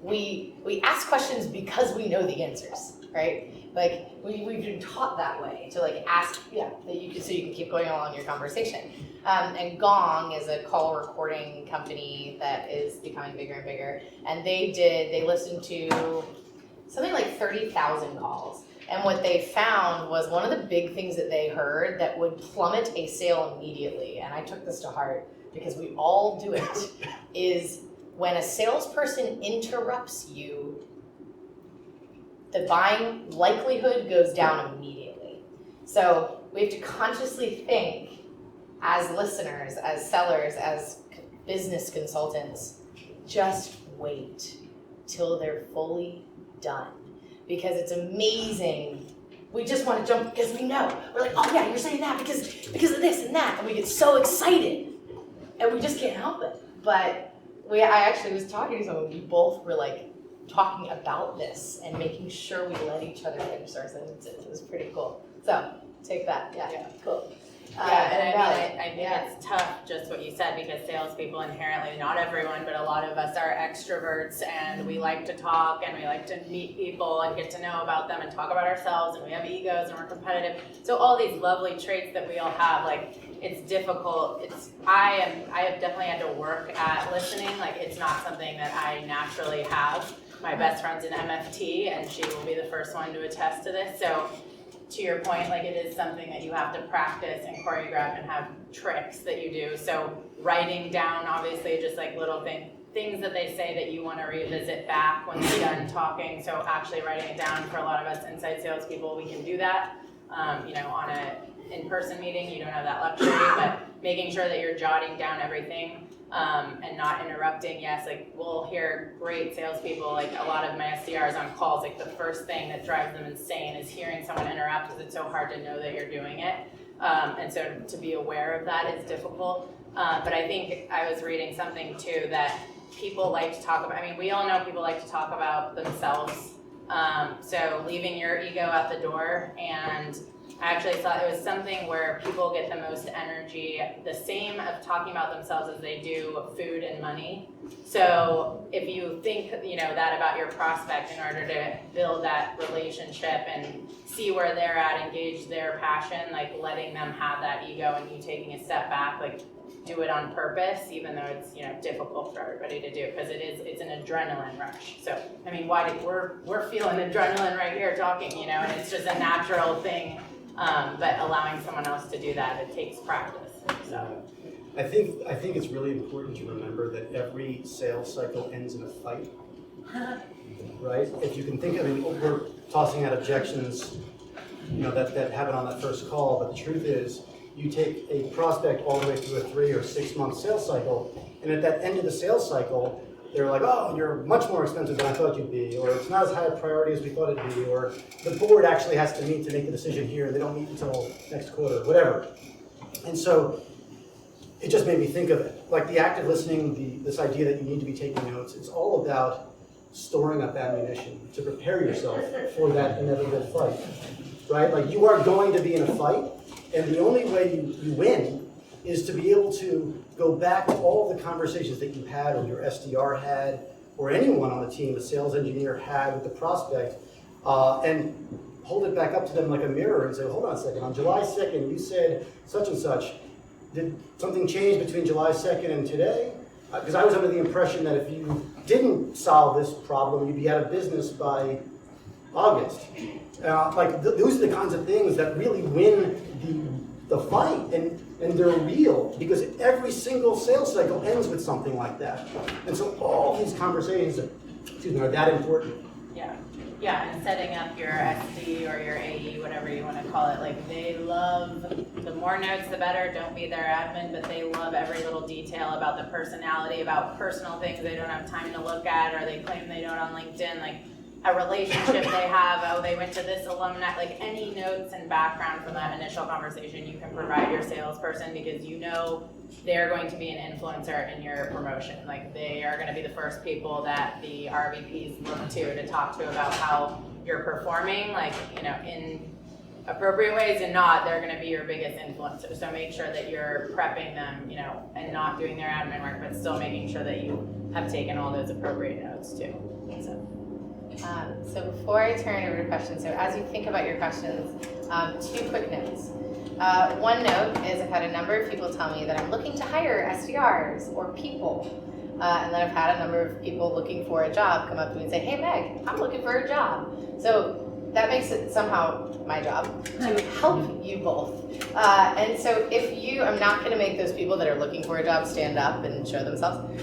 we ask questions because we know the answers, right? Like, we've been taught that way, to like ask, so you can keep going along your conversation. And Gong is a call recording company that is becoming bigger and bigger. And they listened to something like 30,000 calls. And what they found was one of the big things that they heard that would plummet a sale immediately, and I took this to heart because we all do it, is when a salesperson interrupts you, the buying likelihood goes down immediately. So we have to consciously think as listeners, as sellers, as business consultants, just wait till they're fully done. Because it's amazing. We just want to jump because we know. We're like, oh yeah, you're saying that because of this and that. And we get so excited. And we just can't help it. But I actually was talking to someone, we both were like talking about this and making sure we let each other finish our sentences. It was pretty cool. So take that, yeah. Cool. Yeah, and I think it's tough, just what you said, because salespeople inherently, not everyone, but a lot of us are extroverts, and we like to talk, and we like to meet people and get to know about them and talk about ourselves, and we have egos and we're competitive. So all these lovely traits that we all have, like, it's difficult. I have definitely had to work at listening. Like, it's not something that I naturally have. My best friend's an MFT, and she will be the first one to attest to this. So, to your point, like, it is something that you have to practice and choreograph and have tricks that you do. So writing down, obviously, just like little things that they say that you want to revisit back when they're done talking. So actually writing it down, for a lot of us inside salespeople, we can do that. On a in-person meeting, you don't have that luxury, but making sure that you're jotting down everything and not interrupting. Yes, like, we'll hear great salespeople, like a lot of my SDRs on calls, like the first thing that drives them insane is hearing someone interrupt, because it's so hard to know that you're doing it. And so to be aware of that is difficult. But I think I was reading something too that people like to talk about, I mean, we all know people like to talk about themselves. So leaving your ego at the door, and I actually thought it was something where people get the most energy, the same of talking about themselves as they do food and money. So if you think, that about your prospect, in order to build that relationship and see where they're at, engage their passion, like letting them have that ego and you taking a step back, like do it on purpose, even though it's, difficult for everybody to do, because it's an adrenaline rush. So, I mean, we're feeling adrenaline right here talking, and it's just a natural thing. But allowing someone else to do that, it takes practice. So I think it's really important to remember that every sales cycle ends in a fight, right? If you can think of it, we're tossing out objections, that happen on that first call, but the truth is, you take a prospect all the way through a 3 or 6 month sales cycle, and at that end of the sales cycle, they're like, oh, you're much more expensive than I thought you'd be, or it's not as high a priority as we thought it'd be, or the board actually has to meet to make the decision here, and they don't meet until next quarter, whatever. And so it just made me think of it. Like the active listening, this idea that you need to be taking notes, it's all about storing up ammunition to prepare yourself for that inevitable fight, right? Like, you are going to be in a fight, and the only way you win is to be able to go back to all the conversations that you had, or your SDR had, or anyone on the team, the sales engineer had with the prospect, and hold it back up to them like a mirror and say, hold on a second, on July 2nd, you said such and such. Did something change between July 2nd and today? Because I was under the impression that if you didn't solve this problem, you'd be out of business by August. Those are the kinds of things that really win the fight, and they're real, because every single sales cycle ends with something like that. And so all these conversations are that important. Yeah, and setting up your SD or your AE, whatever you want to call it, like, they love, the more notes the better, don't be their admin, but they love every little detail about the personality, about personal things they don't have time to look at, or they claim they don't on LinkedIn, like a relationship they have, oh, they went to this alumni, like any notes and background from that initial conversation you can provide your salesperson, because they're going to be an influencer in your promotion. Like, they are going to be the first people that the RVPs look to talk to about how you're performing, like, in appropriate ways, and not, they're going to be your biggest influencer. So make sure that you're prepping them, and not doing their admin work, but still making sure that you have taken all those appropriate notes too. So before I turn over to questions, so as you think about your questions, 2 quick notes. One note is I've had a number of people tell me that I'm looking to hire SDRs or people. And then I've had a number of people looking for a job come up to me and say, hey Meg, I'm looking for a job. So that makes it somehow my job to help you both. And so I'm not going to make those people that are looking for a job stand up and show themselves.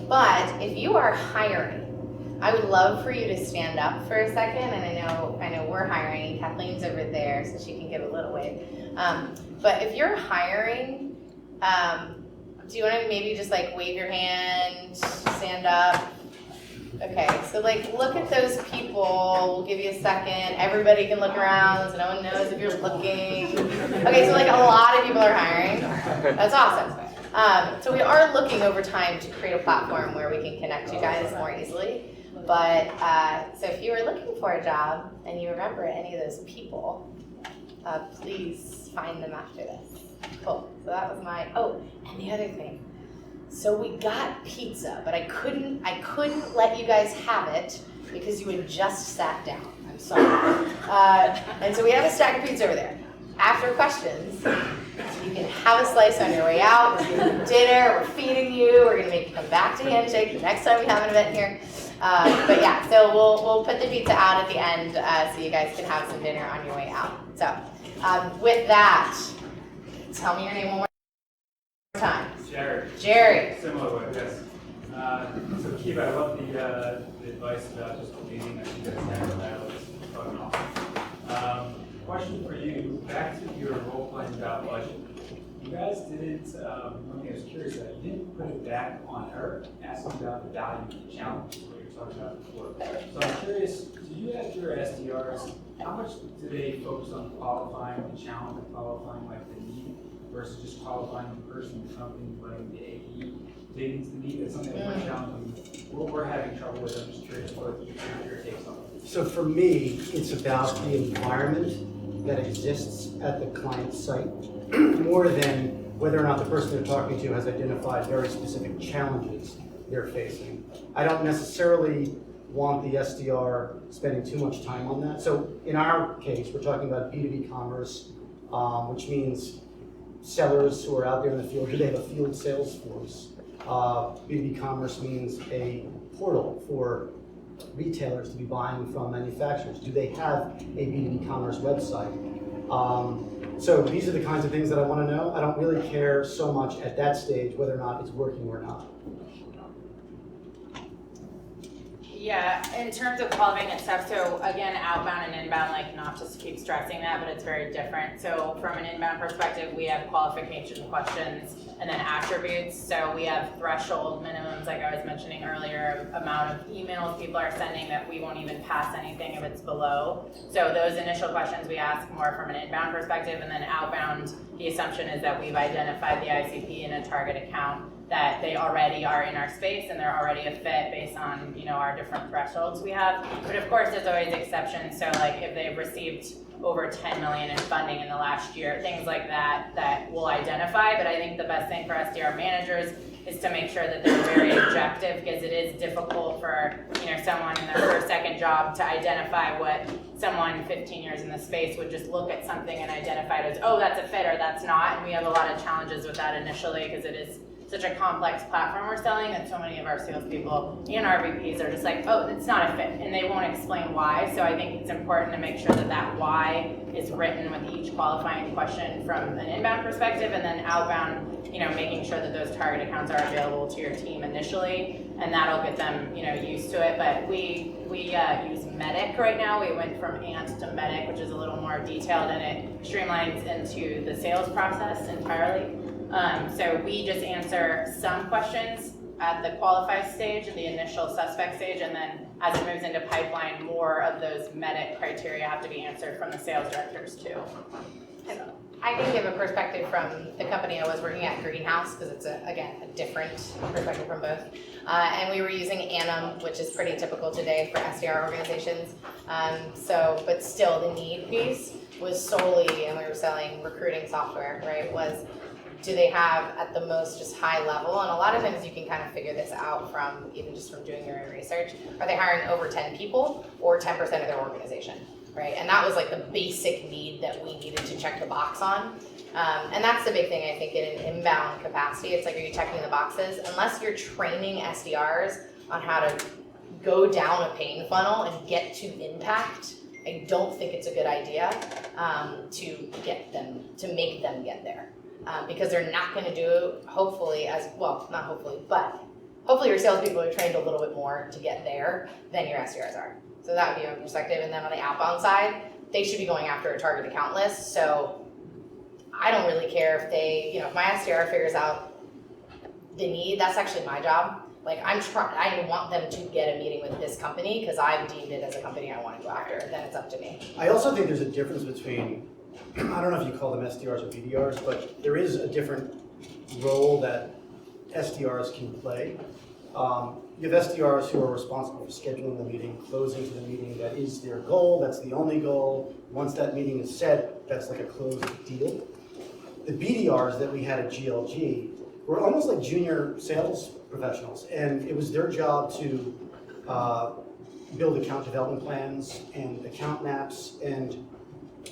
But if you are hiring, I would love for you to stand up for a second, and I know we're hiring, Kathleen's over there, so she can give a little wave. But if you're hiring, do you want to maybe just like wave your hand, stand up? Okay, so like look at those people, we'll give you a second. Everybody can look around so no one knows if you're looking. Okay, so like a lot of people are hiring. That's awesome. So we are looking over time to create a platform where we can connect you guys more easily. But so if you are looking for a job and you remember any of those people, please find them after this. Cool. So that was my, oh, and the other thing. So we got pizza, but I couldn't let you guys have it because you had just sat down. I'm sorry. And so we have a stack of pizza over there. After questions, you can have a slice on your way out. We're giving you dinner. We're feeding you. We're gonna make you come back to Handshake the next time we have an event here. But yeah, so we'll put the pizza out at the end so you guys can have some dinner on your way out. So with that, tell me your name one more time. Jerry. Similar way, yes. So Keith, I love the advice about just believing that you guys have that was fucking awesome. Question for you, back to your role playing about budget. You guys didn't, one thing I was curious about, you didn't put it back on her, asking about the value of the challenge, what you were talking about before. So I'm curious, do you have your SDRs, how much do they focus on qualifying the challenge or qualifying like the need versus just qualifying the person, the company, letting the AE dig into the need? That's something that we're challenging, we're having trouble with. I'm just curious what your takes on it. So for me, it's about the environment that exists at the client site more than whether or not the person they're talking to has identified very specific challenges they're facing. I don't necessarily want the SDR spending too much time on that. So in our case, we're talking about B2B commerce, which means sellers who are out there in the field. Do they have a field sales force? B2B commerce means a portal for retailers to be buying from manufacturers. Do they have a B2B commerce website? So these are the kinds of things that I want to know. I don't really care so much at that stage whether or not it's working or not. Yeah, in terms of qualifying and stuff, so again, outbound and inbound, like not just keep stressing that, but it's very different. So from an inbound perspective, we have qualification questions and then attributes. So we have threshold minimums, like I was mentioning earlier, amount of emails people are sending that we won't even pass anything if it's below. So those initial questions we ask more from an inbound perspective, and then outbound, the assumption is that we've identified the ICP in a target account, that they already are in our space and they're already a fit based on, you know, our different thresholds we have. But of course, there's always exceptions. So like if they've received over 10 million in funding in the last year, things like that, that we'll identify. But I think the best thing for SDR managers is to make sure that they're very objective, because it is difficult for, you know, someone in their first, second job to identify what someone 15 years in the space would just look at something and identify it as, oh, that's a fit or that's not. And we have a lot of challenges with that initially because it is such a complex platform we're selling that so many of our salespeople and our VPs are just like, oh, it's not a fit, and they won't explain why. So I think it's important to make sure that that why is written with each qualifying question from an inbound perspective, and then outbound, you know, making sure that those target accounts are available to your team initially, and that'll get them, you know, used to it. But we use Medic right now. We went from Ant to Medic, which is a little more detailed, and it streamlines into the sales process entirely. So we just answer some questions at the qualified stage and the initial suspect stage, and then as it moves into pipeline, more of those Medic criteria have to be answered from the sales directors too. And I can give a perspective from the company I was working at, Greenhouse, because it's, again, a different perspective from both. And we were using Anim, which is pretty typical today for SDR organizations. But still the need piece was solely, and we were selling recruiting software, right, was do they have at the most just high level? And a lot of times you can kind of figure this out from even just from doing your own research. Are they hiring over 10 people or 10% of their organization, right? And that was like the basic need that we needed to check the box on. And that's the big thing, I think, in an inbound capacity. It's like, are you checking the boxes? Unless you're training SDRs on how to go down a pain funnel and get to impact, I don't think it's a good idea to make them get there. Because they're not going to do, hopefully, not hopefully, but hopefully your salespeople are trained a little bit more to get there than your SDRs are. So that would be my perspective. And then on the outbound side, they should be going after a target account list. So I don't really care if they, if my SDR figures out the need, that's actually my job. Like I want them to get a meeting with this company because I've deemed it as a company I want to go after. Then it's up to me. I also think there's a difference between, I don't know if you call them SDRs or BDRs, but there is a different role that SDRs can play. You have SDRs who are responsible for scheduling the meeting, closing to the meeting. That is their goal. That's the only goal. Once that meeting is set, that's like a closed deal. the BDRs that we had at GLG were almost like junior sales professionals, and it was their job to build account development plans and account maps and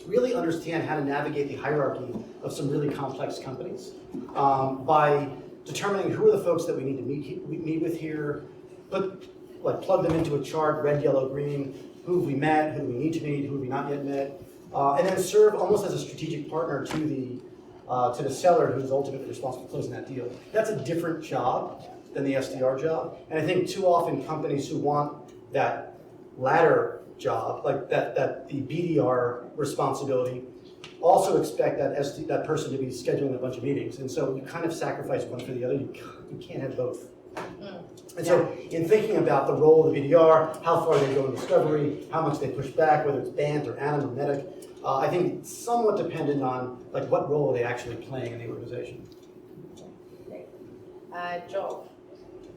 really understand how to navigate the hierarchy of some really complex companies by determining who are the folks that we need to meet with here, plug them into a chart, red, yellow, green, who have we met, who do we need to meet, who have we not yet met, and then serve almost as a strategic partner to the seller who's ultimately responsible for closing that deal. That's a different job than the SDR job, and I think too often companies who want that latter job, like that the BDR responsibility, also expect that person to be scheduling a bunch of meetings, and so you kind of sacrifice one for the other. You can't have both. And so in thinking about the role of the BDR, how far they go in discovery, how much they push back, whether it's BANT or ANIM or MEDIC, I think it's somewhat dependent on like what role are they actually playing in the organization. Great. Joel.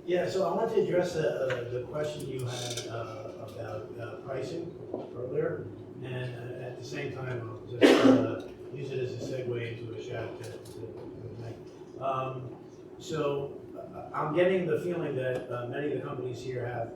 Yeah, so I want to address the question you had about pricing earlier, and at the same time, I'll just use it as a segue into a shout to Mike. So I'm getting the feeling that many of the companies here have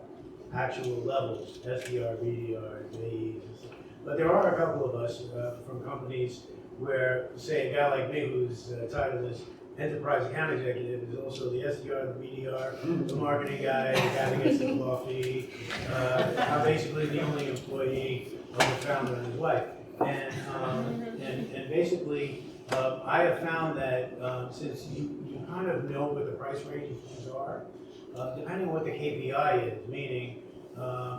actual levels, SDR, BDR, AEs, but there are a couple of us from companies where, say, a guy like me who's titled as enterprise account executive is also the SDR, the BDR, the marketing guy, the guy that gets the coffee. I'm basically the only employee of the founder and his wife. And basically, I have found that since you kind of know what the price ranges are, depending on what the KPI is, meaning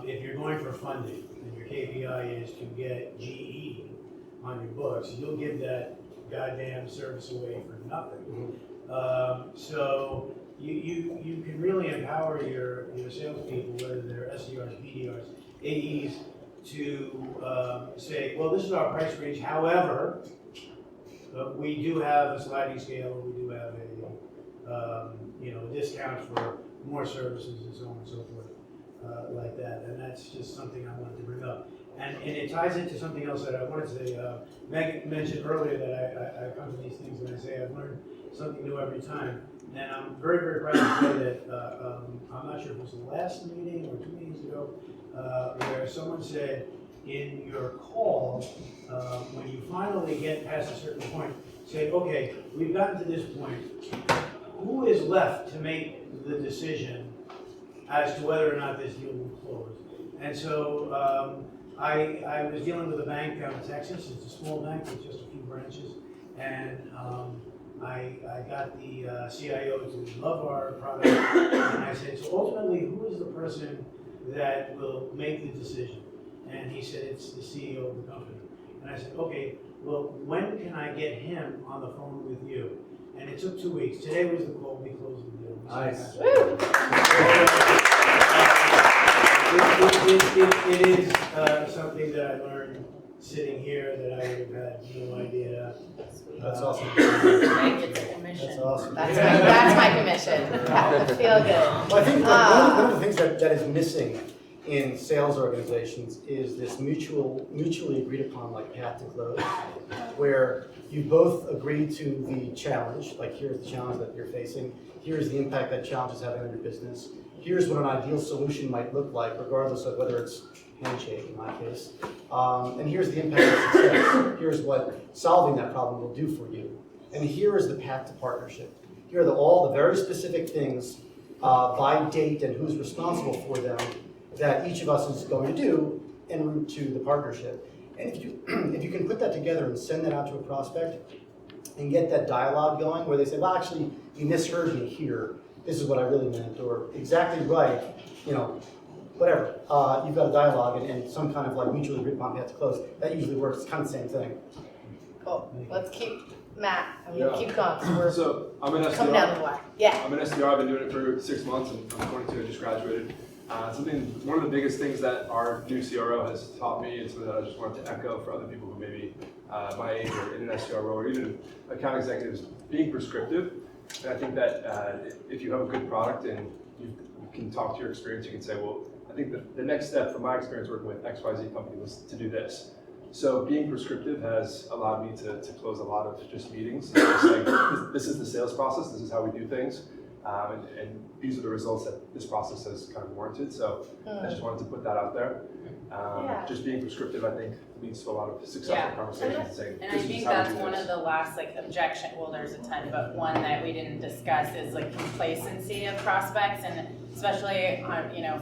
if you're going for funding and your KPI is to get GE on your books, you'll give that goddamn service away for nothing. So you can really empower your salespeople, whether they're SDRs, BDRs, AEs, to say, well, this is our price range. However, we do have a sliding scale. We do have a discount for more services and so on and so forth, like that. And that's just something I wanted to bring up. And it ties into something else that I wanted to say. Megan mentioned earlier that I come to these things and I say I've learned something new every time. And I'm very, very proud to say that I'm not sure if it was the last meeting or 2 meetings ago, where someone said, in your call, when you finally get past a certain point, say, okay, we've gotten to this point. Who is left to make the decision as to whether or not this deal will close? And so I was dealing with a bank down in Texas. It's a small bank with just a few branches. And I got the CIO to love our product. And I said, so ultimately, who is the person that will make the decision? And he said, it's the CEO of the company. And I said, okay, well, when can I get him on the phone with you? And it took 2 weeks. Today was the call. We closed the deal. Nice. It is something that I learned sitting here that I would have had no idea. That's awesome. That's awesome. That's my commission. That would feel good. Well, I think one of the things that is missing in sales organizations is this mutually agreed upon like path to close, where you both agree to the challenge, like here's the challenge that you're facing, here's the impact that challenge is having on your business, here's what an ideal solution might look like, regardless of whether it's handshake in my case, and here's the impact of success, here's what solving that problem will do for you, and here is the path to partnership. Here are all the very specific things by date and who's responsible for them that each of us is going to do en route to the partnership. And if you can put that together and send that out to a prospect and get that dialogue going where they say, well, actually, you misheard me here. This is what I really meant, or exactly right, whatever. You've got a dialogue and some kind of like mutually agreed upon path to close. That usually works. It's kind of the same thing. Cool. Let's keep Matt. I'm Yeah. gonna keep going. So we're So I'm an coming down the SDR. wire. Yeah. I'm an SDR. I've been doing it for 6 months, and I'm 22. I just graduated. One of the biggest things that our new CRO has taught me, and something that I just wanted to echo for other people who maybe my age or in an SDR role, or even account executives, being prescriptive. And I think that if you have a good product and you can talk to your experience, you can say, well, I think the next step from my experience working with XYZ company was to do this. So being prescriptive has allowed me to close a lot of just meetings. Just saying, this is the sales process, this is how we do things, and these are the results that this process has kind of warranted. So I just wanted to put that out there. Just being prescriptive, I think, leads to a lot of successful conversations. Saying, and I think that's one of the last objection. Well, there's a ton, but one that we didn't discuss is complacency of prospects, and especially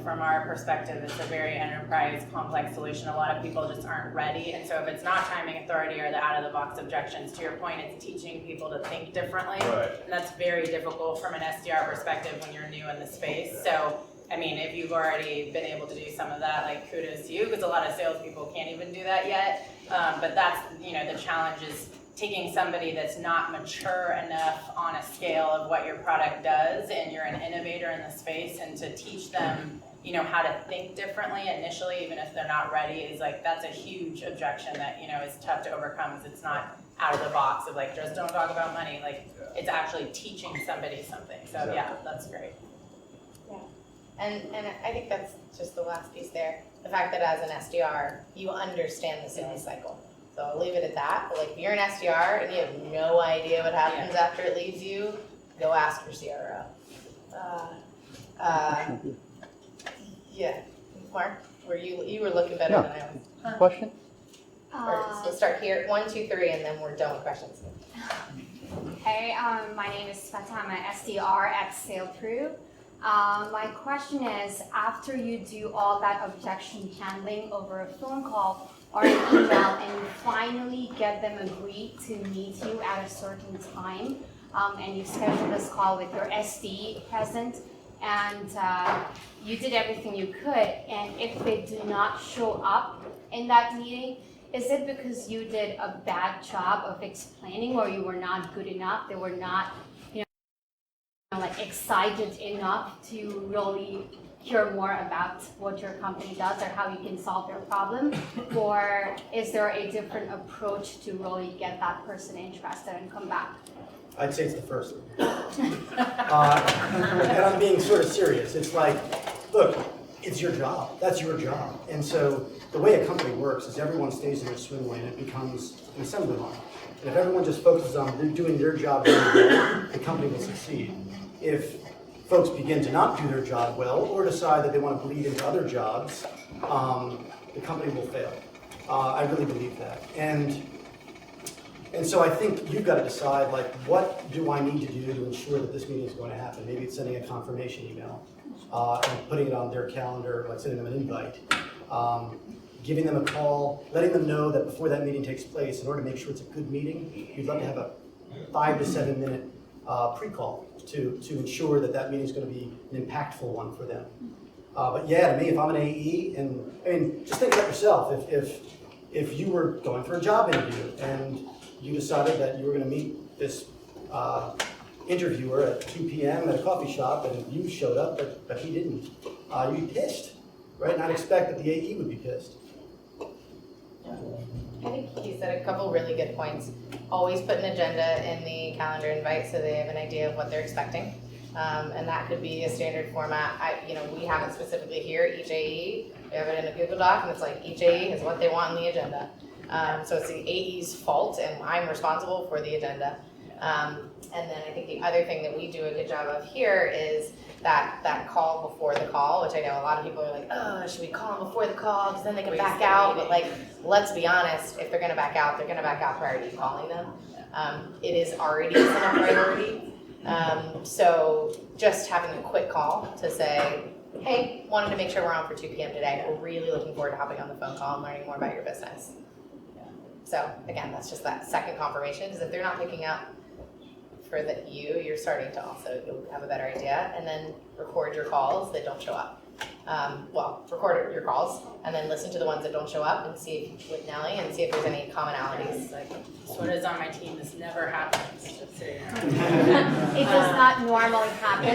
from our perspective, it's a very enterprise complex solution. A lot of people just aren't ready, and so if it's not timing authority or the out of the box objections, to your point, it's teaching people to think differently, and that's very difficult from an SDR perspective when you're new in the space. So I mean, if you've already been able to do some of that, kudos to you, because a lot of salespeople can't even do that yet. But that's, the challenge is taking somebody that's not mature enough on a scale of what your product does, and you're an innovator in the space, and to teach them, how to think differently initially, even if they're not ready, is that's a huge objection that, is tough to overcome, because it's not out of the box of just don't talk about money. It's actually teaching somebody something. So yeah, that's great. And I think that's just the last piece there. The fact that as an SDR, you understand the sales cycle. So I'll leave it at that. But if you're an SDR and you have no idea what happens after it leaves you, go ask your CRO. Yeah, Mark, you were looking better than I was. Question? So start here, 1, 2, 3, and then we're done with questions. Hey, my name is Fatima, I'm an SDR at SailPro. My question is, after you do all that objection handling over a phone call or an email, and you finally get them agreed to meet you at a certain time, and you schedule this call with your SD present, and you did everything you could, and if they do not show up in that meeting, is it because you did a bad job of explaining, or you were not good enough, they were not excited enough to really hear more about what your company does or how you can solve their problem? Or is there a different approach to really get that person interested and come back? I'd say it's the first. And I'm being sort of serious. It's look, it's your job. That's your job. And so the way a company works is everyone stays in their swim lane and it becomes an assembly line. And if everyone just focuses on doing their job really well, the company will succeed. If folks begin to not do their job well or decide that they want to bleed into other jobs, the company will fail. I really believe that. And so I think you've got to decide, what do I need to do to ensure that this meeting is going to happen? Maybe it's sending a confirmation email and putting it on their calendar, sending them an invite, giving them a call, letting them know that before that meeting takes place, in order to make sure it's a good meeting, you'd love to have a 5 to 7 minute pre-call to ensure that that meeting is going to be an impactful one for them. But yeah, to me, if I'm an AE, and just think about yourself, if you were going for a job interview and you decided that you were going to meet this interviewer at 2 p.m. at a coffee shop, and you showed up, but he didn't, you'd be pissed, right? And I'd expect that the AE would be pissed. I think he said a couple really good points. Always put an agenda in the calendar invite so they have an idea of what they're expecting. And that could be a standard format. We have it specifically here, each AE. We have it in a Google Doc, and it's each AE is what they want on the agenda. So it's the AE's fault, and I'm responsible for the agenda. And then I think the other thing that we do a good job of here is that call before the call, which I know a lot of people are like, oh, should we call them before the call because then they can back out? But let's be honest, if they're going to back out, they're going to back out prior to you calling them. It is already a priority. So just having a quick call to say, hey, wanted to make sure we're on for 2 p.m. today. We're really looking forward to hopping on the phone call and learning more about your business. So again, that's just that second confirmation, because if they're not picking up for you're starting to also have a better idea, and then record your calls that don't show up. Record your calls and then listen to the ones that don't show up and see with Nellie and see if there's any commonalities. What is on my team, this never happens. Just so you It does not normally happen.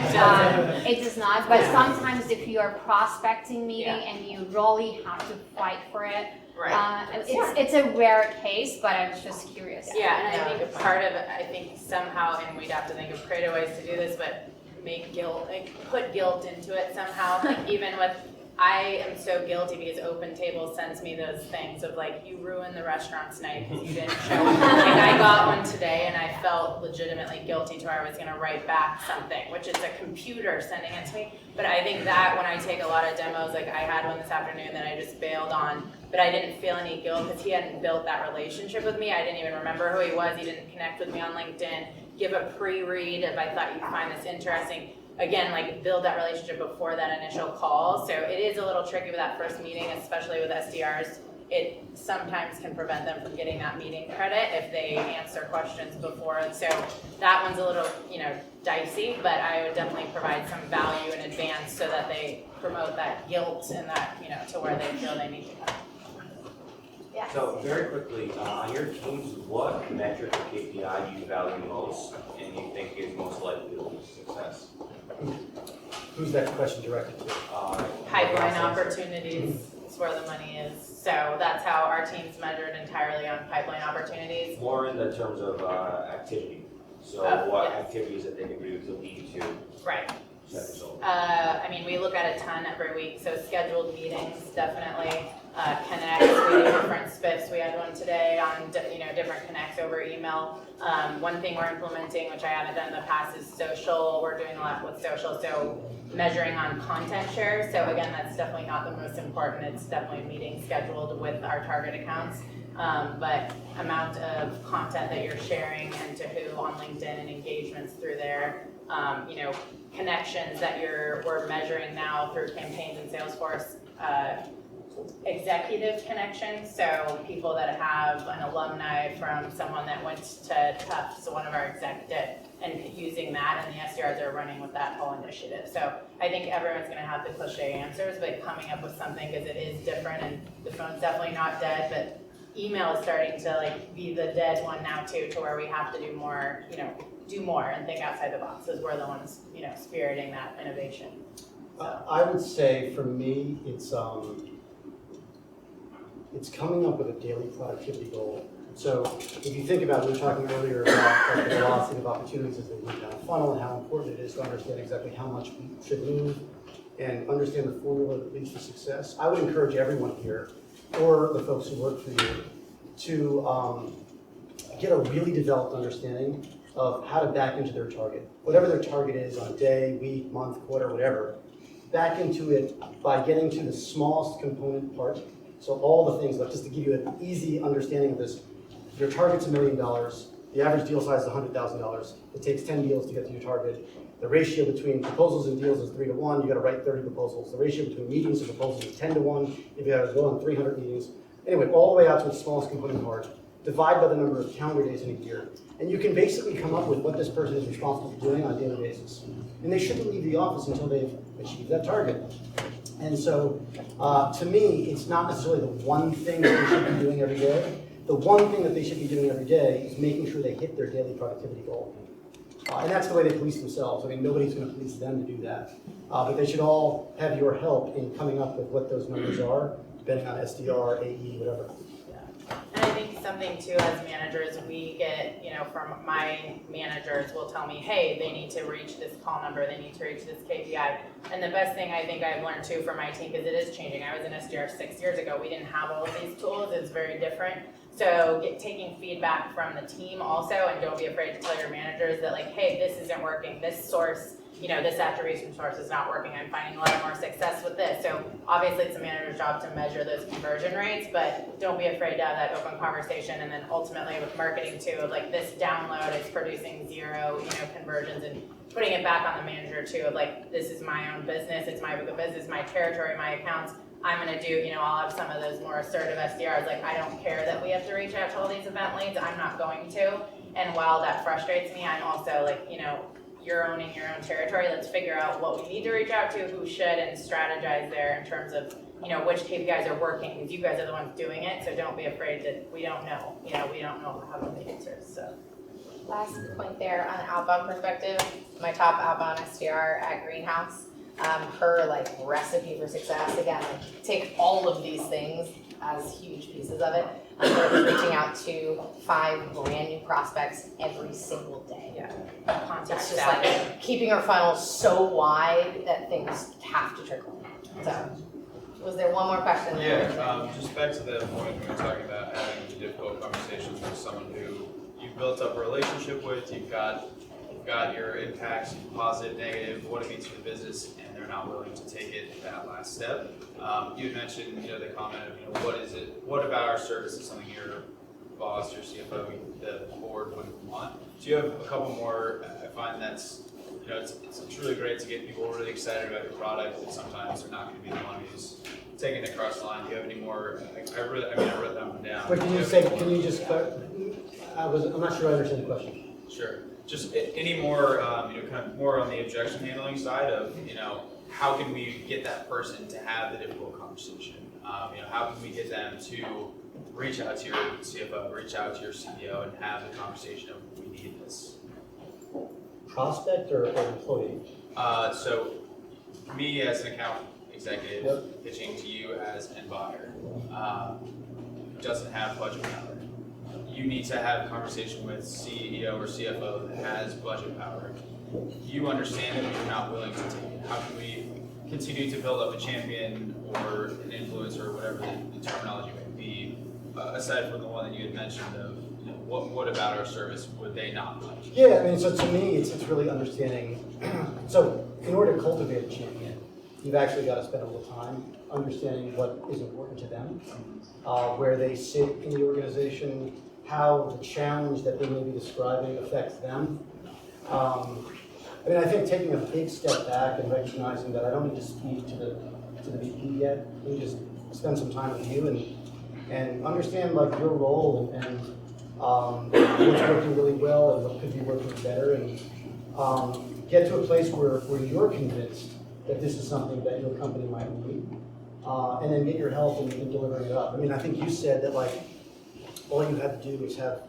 It does not, but sometimes if you are prospecting meeting and you really have to fight for it, it's a rare case, but I was just curious. Yeah, and I think part of it, somehow, and we'd have to think of creative ways to do this, but make guilt, put guilt into it somehow. Even with, I am so guilty because Open Table sends me those things of like, you ruined the restaurant's night because you didn't show up. Like I got one today and I felt legitimately guilty to where I was gonna write back something, which is a computer sending it to me. But I think that when I take a lot of demos, like I had one this afternoon that I just bailed on, but I didn't feel any guilt because he hadn't built that relationship with me. I didn't even remember who he was. He didn't connect with me on LinkedIn, give a pre-read if I thought you'd find this interesting. Again, like build that relationship before that initial call. So it is a little tricky with that first meeting, especially with SDRs. It sometimes can prevent them from getting that meeting credit if they answer questions before. So that one's a little, dicey, but I would definitely provide some value in advance so that they promote that guilt and that, to where they feel they need to come. Yes. So very quickly, on your teams, what metric or KPI do you value most and you think is most likely to lead to success? Who's that question directed to? Pipeline opportunities is where the money is. So that's how our team's measured entirely on pipeline opportunities. More in the terms of activity. So what activities that they can do to lead to Right. that result? We look at a ton every week, so scheduled meetings, definitely. Connects, we do different spiffs. We had one today on, different connects over email. One thing we're implementing, which I haven't done in the past, is social. We're doing a lot with social, so measuring on content shares. So again, that's definitely not the most important. It's definitely meeting scheduled with our target accounts. But amount of content that you're sharing and to who on LinkedIn and engagements through there. Connections that we're measuring now through campaigns in Salesforce. Executive connections, so people that have an alumni from someone that went to Tufts, so one of our executives, and using that, and the SDRs are running with that whole initiative. So I think everyone's going to have the cliche answers, but coming up with something, because it is different, and the phone's definitely not dead, but email is starting to be the dead one now too, to where we have to do more, and think outside the box, as we're the ones, spearheading that innovation. So. I would say for me, it's coming up with a daily productivity goal. So if you think about, we were talking earlier about the velocity of opportunities as they move down the funnel and how important it is to understand exactly how much we should move and understand the formula that leads to success. I would encourage everyone here, or the folks who work for you, to get a really developed understanding of how to back into their target. Whatever their target is on a day, week, month, quarter, whatever, back into it by getting to the smallest component part. So all the things, just to give you an easy understanding of this, your target's $1 million, the average deal size is $100,000. It takes 10 deals to get to your target. The ratio between proposals and deals is 3 to 1. You got to write 30 proposals. The ratio between meetings and proposals is 10 to 1. If you have to go on 300 meetings. Anyway, all the way out to its smallest component part. Divide by the number of calendar days in a year. And you can basically come up with what this person is responsible for doing on a daily basis. And they shouldn't leave the office until they've achieved that target. And so, to me, it's not necessarily the one thing that they should be doing every day. The one thing that they should be doing every day is making sure they hit their daily productivity goal. And that's the way they police themselves. Nobody's going to police them to do that. But they should all have your help in coming up with what those numbers are, depending on SDR, AE, whatever. And I think something too, as managers, we get, from my managers will tell me, hey, they need to reach this call number, they need to reach this KPI. And the best thing I think I've learned too from my team, because it is changing. I was an SDR 6 years ago. We didn't have all of these tools. It's very different. So taking feedback from the team also, and don't be afraid to tell your managers that hey, this isn't working. This source, this attribution source is not working. I'm finding a lot more success with this. So obviously it's a manager's job to measure those conversion rates, but don't be afraid to have that open conversation. And then ultimately with marketing too, of this download is producing 0, conversions, and putting it back on the manager too, of this is my own business, it's my book of business, my territory, my accounts. I'm gonna do, I'll have some of those more assertive SDRs, I don't care that we have to reach out to all these event leads, I'm not going to. And while that frustrates me, I'm also you're owning your own territory. Let's figure out what we need to reach out to, who should, and strategize there in terms of, which KPIs are working, because you guys are the ones doing it, so don't be afraid that we don't know. We don't know how to make answers, so. Last point there on outbound perspective, my top outbound SDR at Greenhouse, her recipe for success, again, take all of these things as huge pieces of it. We're reaching out to 5 brand new prospects every single day. Yeah. It's just keeping our funnel so wide that things have to trickle in. So was there one more question? Just back to the point we were talking about having difficult conversations with someone who you've built up a relationship with, you've got your impacts, positive, negative, what it means for the business, and they're not willing to take it that last step. You had mentioned, the comment of, what about our service is something your boss, your CFO, the board wouldn't want. So you have a couple more. I find that's, it's truly great to get people really excited about your product, but sometimes they're not going to be the one who's taking it across the line. Do you have any more? I wrote them down. But can you just clarify? I'm not sure I understand the question. Sure. Just any more, kind of more on the objection handling side of, how can we get that person to have the difficult conversation? How can we get them to reach out to your CFO, reach out to your CEO, and have the conversation of, we need this? Prospect or employee? So me as an account executive pitching to you as end buyer doesn't have budget power. You need to have a conversation with CEO or CFO that has budget power. You understand it, but you're not willing to take it. How can we continue to build up a champion or an influencer or whatever the terminology may be, aside from the one that you had mentioned of, what about our service would they not like? Yeah, I mean, so to me, it's really understanding. So in order to cultivate a champion, you've actually got to spend a little time understanding what is important to them, where they sit in the organization, how the challenge that they may be describing affects them. I think taking a big step back and recognizing that I don't need to speak to the VP yet. We just spend some time with you and understand your role and what's working really well and what could be working better, and get to a place where you're convinced that this is something that your company might need, and then get your help in delivering it up. I think you said that all you had to do was have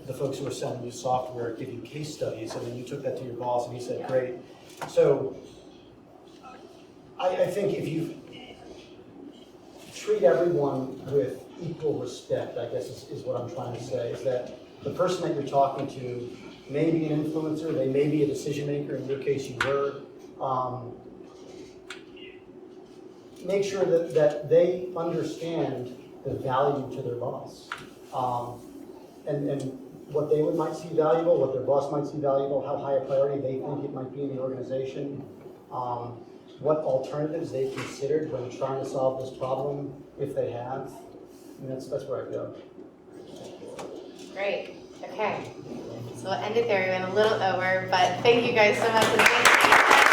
the folks who are selling you software give you case studies, and then you took that to your boss and he said, great. So I think if you treat everyone with equal respect, I guess is what I'm trying to say, is that the person that you're talking to may be an influencer, they may be a decision maker, in your case you were. Make sure that they understand the value to their boss. And what they might see valuable, what their boss might see valuable, how high a priority they think it might be in the organization, what alternatives they've considered when trying to solve this problem, if they have. That's where I go. Great. Okay. So we'll end it there. We went a little over, but thank you guys so much. And thank you.